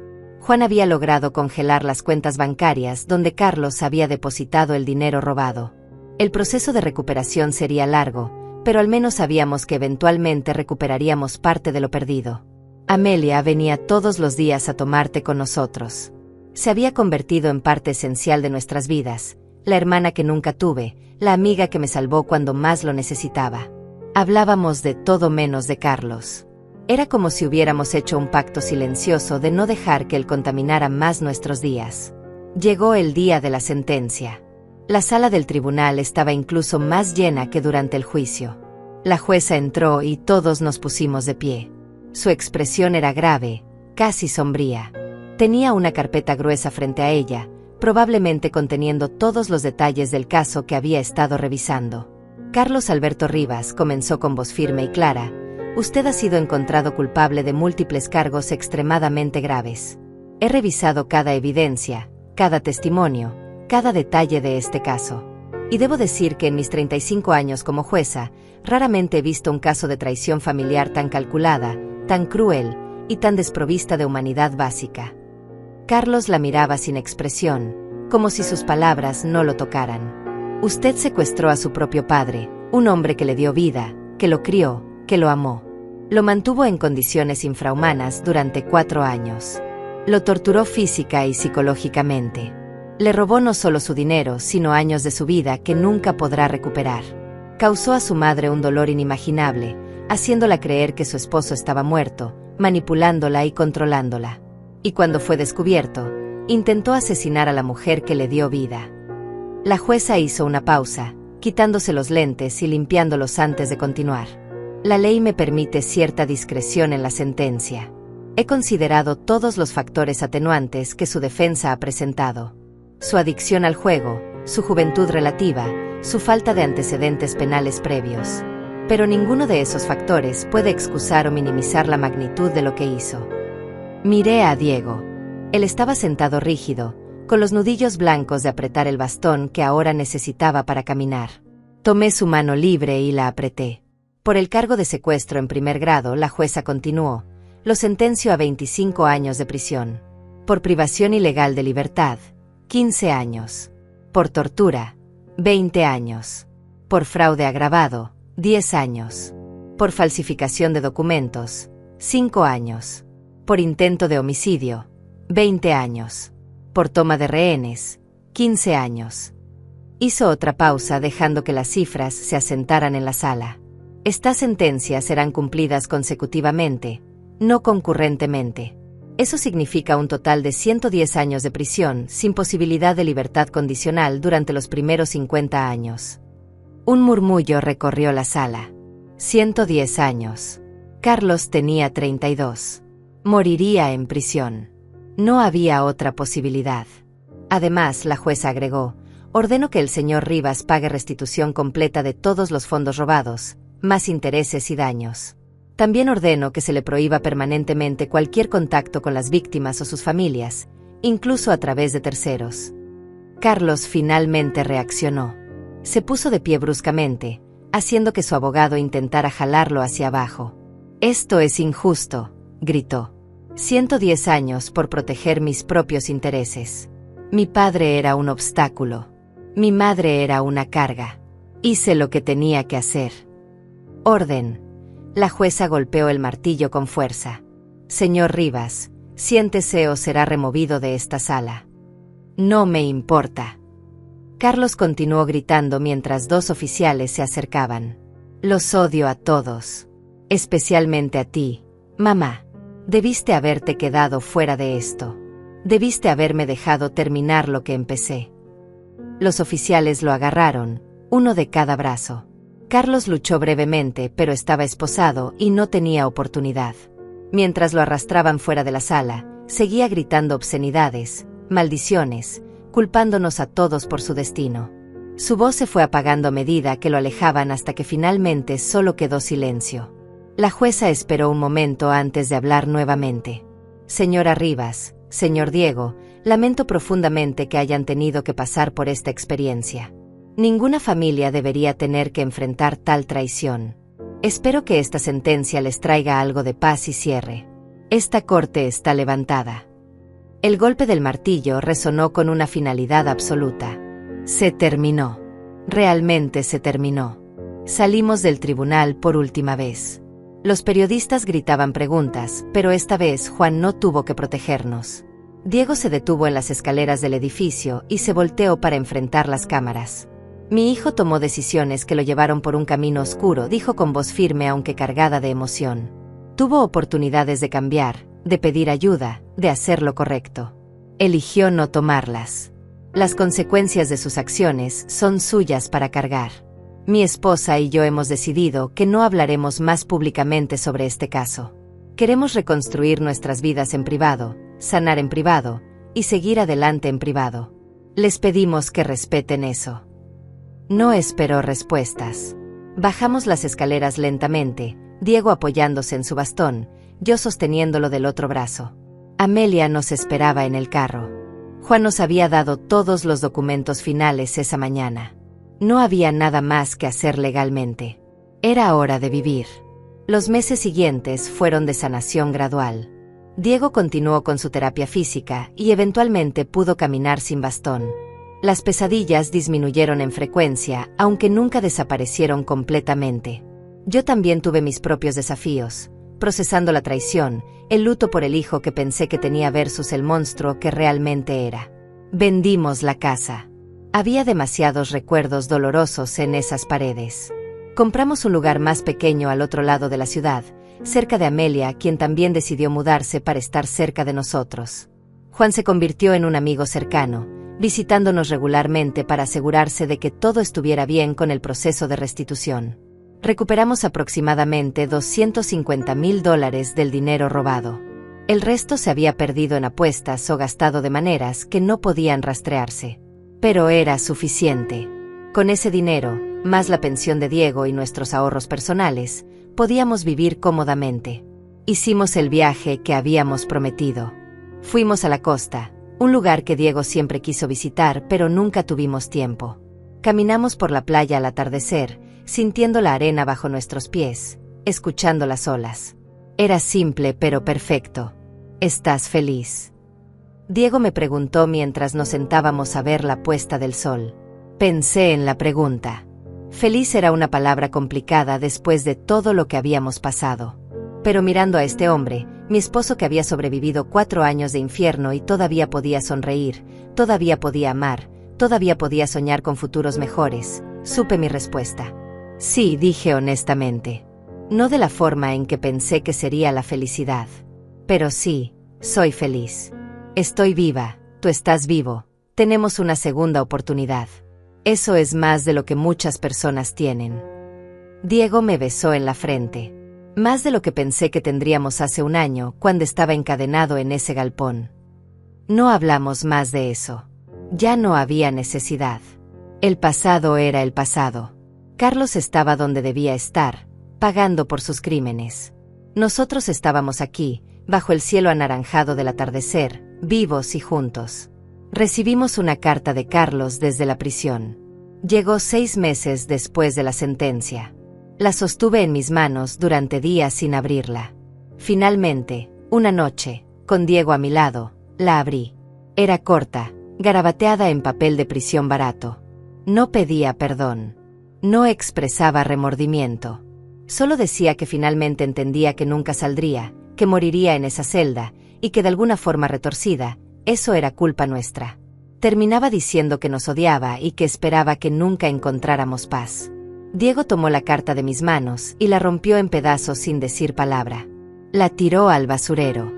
Juan había logrado congelar las cuentas bancarias donde Carlos había depositado el dinero robado. El proceso de recuperación sería largo, pero al menos sabíamos que eventualmente recuperaríamos parte de lo perdido. Amelia venía todos los días a tomar té con nosotros. Se había convertido en parte esencial de nuestras vidas, la hermana que nunca tuve, la amiga que me salvó cuando más lo necesitaba. Hablábamos de todo menos de Carlos. Era como si hubiéramos hecho un pacto silencioso de no dejar que él contaminara más nuestros días. Llegó el día de la sentencia. La sala del tribunal estaba incluso más llena que durante el juicio. La jueza entró y todos nos pusimos de pie. Su expresión era grave, casi sombría. Tenía una carpeta gruesa frente a ella, probablemente conteniendo todos los detalles del caso que había estado revisando. Carlos Alberto Rivas comenzó con voz firme y clara: usted ha sido encontrado culpable de múltiples cargos extremadamente graves. He revisado cada evidencia, cada testimonio, cada detalle de este caso. Y debo decir que en mis 35 años como jueza, raramente he visto un caso de traición familiar tan calculada, tan cruel y tan desprovista de humanidad básica. Carlos la miraba sin expresión, como si sus palabras no lo tocaran. Usted secuestró a su propio padre, un hombre que le dio vida, que lo crió, que lo amó. Lo mantuvo en condiciones infrahumanas durante 4 años. Lo torturó física y psicológicamente. Le robó no solo su dinero, sino años de su vida que nunca podrá recuperar. Causó a su madre un dolor inimaginable, haciéndola creer que su esposo estaba muerto, manipulándola y controlándola. Y cuando fue descubierto, intentó asesinar a la mujer que le dio vida. La jueza hizo una pausa, quitándose los lentes y limpiándolos antes de continuar. La ley me permite cierta discreción en la sentencia. He considerado todos los factores atenuantes que su defensa ha presentado. Su adicción al juego, su juventud relativa, su falta de antecedentes penales previos. Pero ninguno de esos factores puede excusar o minimizar la magnitud de lo que hizo. Miré a Diego. Él estaba sentado rígido, con los nudillos blancos de apretar el bastón que ahora necesitaba para caminar. Tomé su mano libre y la apreté. Por el cargo de secuestro en primer grado, la jueza continuó: lo sentencio a 25 años de prisión. Por privación ilegal de libertad, 15 años. Por tortura, 20 años. Por fraude agravado, 10 años. Por falsificación de documentos, 5 años. Por intento de homicidio, 20 años. Por toma de rehenes, 15 años. Hizo otra pausa dejando que las cifras se asentaran en la sala. Estas sentencias serán cumplidas consecutivamente, no concurrentemente. Eso significa un total de 110 años de prisión sin posibilidad de libertad condicional durante los primeros 50 años. Un murmullo recorrió la sala. 110 años. Carlos tenía 32. Moriría en prisión. No había otra posibilidad. Además, la jueza agregó, ordeno que el señor Rivas pague restitución completa de todos los fondos robados, más intereses y daños. También ordeno que se le prohíba permanentemente cualquier contacto con las víctimas o sus familias, incluso a través de terceros. Carlos finalmente reaccionó. Se puso de pie bruscamente, haciendo que su abogado intentara jalarlo hacia abajo. «Esto es injusto», gritó. 110 años por proteger mis propios intereses. Mi padre era un obstáculo. Mi madre era una carga. Hice lo que tenía que hacer. Orden. La jueza golpeó el martillo con fuerza. Señor Rivas, siéntese o será removido de esta sala. No me importa. Carlos continuó gritando mientras dos oficiales se acercaban. Los odio a todos. Especialmente a ti, mamá. Debiste haberte quedado fuera de esto. Debiste haberme dejado terminar lo que empecé. Los oficiales lo agarraron, uno de cada brazo. Carlos luchó brevemente, pero estaba esposado y no tenía oportunidad. Mientras lo arrastraban fuera de la sala, seguía gritando obscenidades, maldiciones, culpándonos a todos por su destino. Su voz se fue apagando a medida que lo alejaban hasta que finalmente solo quedó silencio. La jueza esperó un momento antes de hablar nuevamente. Señora Rivas, señor Diego, lamento profundamente que hayan tenido que pasar por esta experiencia. Ninguna familia debería tener que enfrentar tal traición. Espero que esta sentencia les traiga algo de paz y cierre. Esta corte está levantada. El golpe del martillo resonó con una finalidad absoluta. Se terminó. Realmente se terminó. Salimos del tribunal por última vez. Los periodistas gritaban preguntas, pero esta vez Juan no tuvo que protegernos. Diego se detuvo en las escaleras del edificio y se volteó para enfrentar las cámaras. Mi hijo tomó decisiones que lo llevaron por un camino oscuro, dijo con voz firme aunque cargada de emoción. Tuvo oportunidades de cambiar, de pedir ayuda, de hacer lo correcto. Eligió no tomarlas. Las consecuencias de sus acciones son suyas para cargar. Mi esposa y yo hemos decidido que no hablaremos más públicamente sobre este caso. Queremos reconstruir nuestras vidas en privado, sanar en privado, y seguir adelante en privado. Les pedimos que respeten eso. No esperó respuestas. Bajamos las escaleras lentamente, Diego apoyándose en su bastón, yo sosteniéndolo del otro brazo. Amelia nos esperaba en el carro. Juan nos había dado todos los documentos finales esa mañana. No había nada más que hacer legalmente. Era hora de vivir. Los meses siguientes fueron de sanación gradual. Diego continuó con su terapia física y eventualmente pudo caminar sin bastón. Las pesadillas disminuyeron en frecuencia, aunque nunca desaparecieron completamente. Yo también tuve mis propios desafíos, procesando la traición, el luto por el hijo que pensé que tenía versus el monstruo que realmente era. Vendimos la casa. Había demasiados recuerdos dolorosos en esas paredes. Compramos un lugar más pequeño al otro lado de la ciudad, cerca de Amelia, quien también decidió mudarse para estar cerca de nosotros. Juan se convirtió en un amigo cercano, visitándonos regularmente para asegurarse de que todo estuviera bien con el proceso de restitución. Recuperamos aproximadamente $250,000 del dinero robado. El resto se había perdido en apuestas o gastado de maneras que no podían rastrearse. Pero era suficiente. Con ese dinero, más la pensión de Diego y nuestros ahorros personales, podíamos vivir cómodamente. Hicimos el viaje que habíamos prometido. Fuimos a la costa, un lugar que Diego siempre quiso visitar pero nunca tuvimos tiempo. Caminamos por la playa al atardecer, sintiendo la arena bajo nuestros pies, escuchando las olas. Era simple pero perfecto. ¿Estás feliz?, Diego me preguntó mientras nos sentábamos a ver la puesta del sol. Pensé en la pregunta. Feliz era una palabra complicada después de todo lo que habíamos pasado. Pero mirando a este hombre, Mi esposo que había sobrevivido 4 años de infierno y todavía podía sonreír, todavía podía amar, todavía podía soñar con futuros mejores. Supe mi respuesta. Sí, dije honestamente. No de la forma en que pensé que sería la felicidad. Pero sí, soy feliz. Estoy viva, tú estás vivo. Tenemos una segunda oportunidad. Eso es más de lo que muchas personas tienen. Diego me besó en la frente. Más de lo que pensé que tendríamos hace un año, cuando estaba encadenado en ese galpón. No hablamos más de eso. Ya no había necesidad. El pasado era el pasado. Carlos estaba donde debía estar, pagando por sus crímenes. Nosotros estábamos aquí, bajo el cielo anaranjado del atardecer, vivos y juntos. Recibimos una carta de Carlos desde la prisión. Llegó 6 meses después de la sentencia. La sostuve en mis manos durante días sin abrirla. Finalmente, una noche, con Diego a mi lado, la abrí. Era corta, garabateada en papel de prisión barato. No pedía perdón. No expresaba remordimiento. Solo decía que finalmente entendía que nunca saldría, que moriría en esa celda, y que de alguna forma retorcida, eso era culpa nuestra. Terminaba diciendo que nos odiaba y que esperaba que nunca encontráramos paz. Diego tomó la carta de mis manos y la rompió en pedazos sin decir palabra. La tiró al basurero.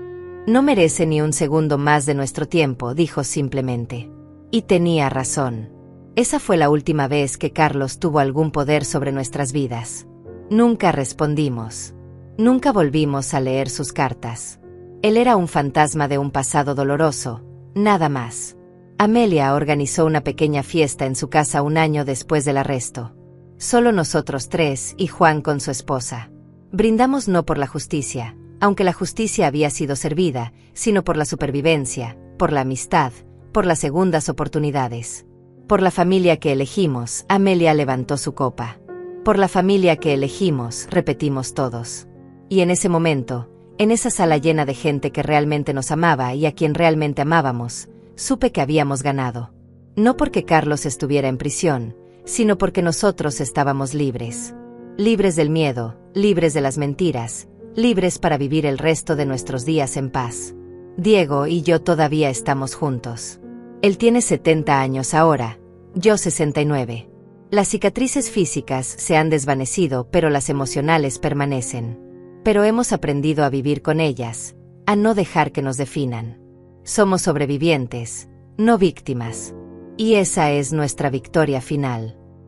No merece ni un segundo más de nuestro tiempo, dijo simplemente. Y tenía razón. Esa fue la última vez que Carlos tuvo algún poder sobre nuestras vidas. Nunca respondimos. Nunca volvimos a leer sus cartas. Él era un fantasma de un pasado doloroso, nada más. Amelia organizó una pequeña fiesta en su casa un año después del arresto. Solo nosotros 3 y Juan con su esposa. Brindamos no por la justicia, aunque la justicia había sido servida, sino por la supervivencia, por la amistad, por las segundas oportunidades. Por la familia que elegimos, Amelia levantó su copa. Por la familia que elegimos, repetimos todos. Y en ese momento, en esa sala llena de gente que realmente nos amaba y a quien realmente amábamos, supe que habíamos ganado. No porque Carlos estuviera en prisión, sino porque nosotros estábamos libres. Libres del miedo, libres de las mentiras, libres para vivir el resto de nuestros días en paz. Diego y yo todavía estamos juntos. Él tiene 70 años ahora, yo 69. Las cicatrices físicas se han desvanecido, pero las emocionales permanecen. Pero hemos aprendido a vivir con ellas, a no dejar que nos definan. Somos sobrevivientes, no víctimas. Y esa es nuestra victoria final.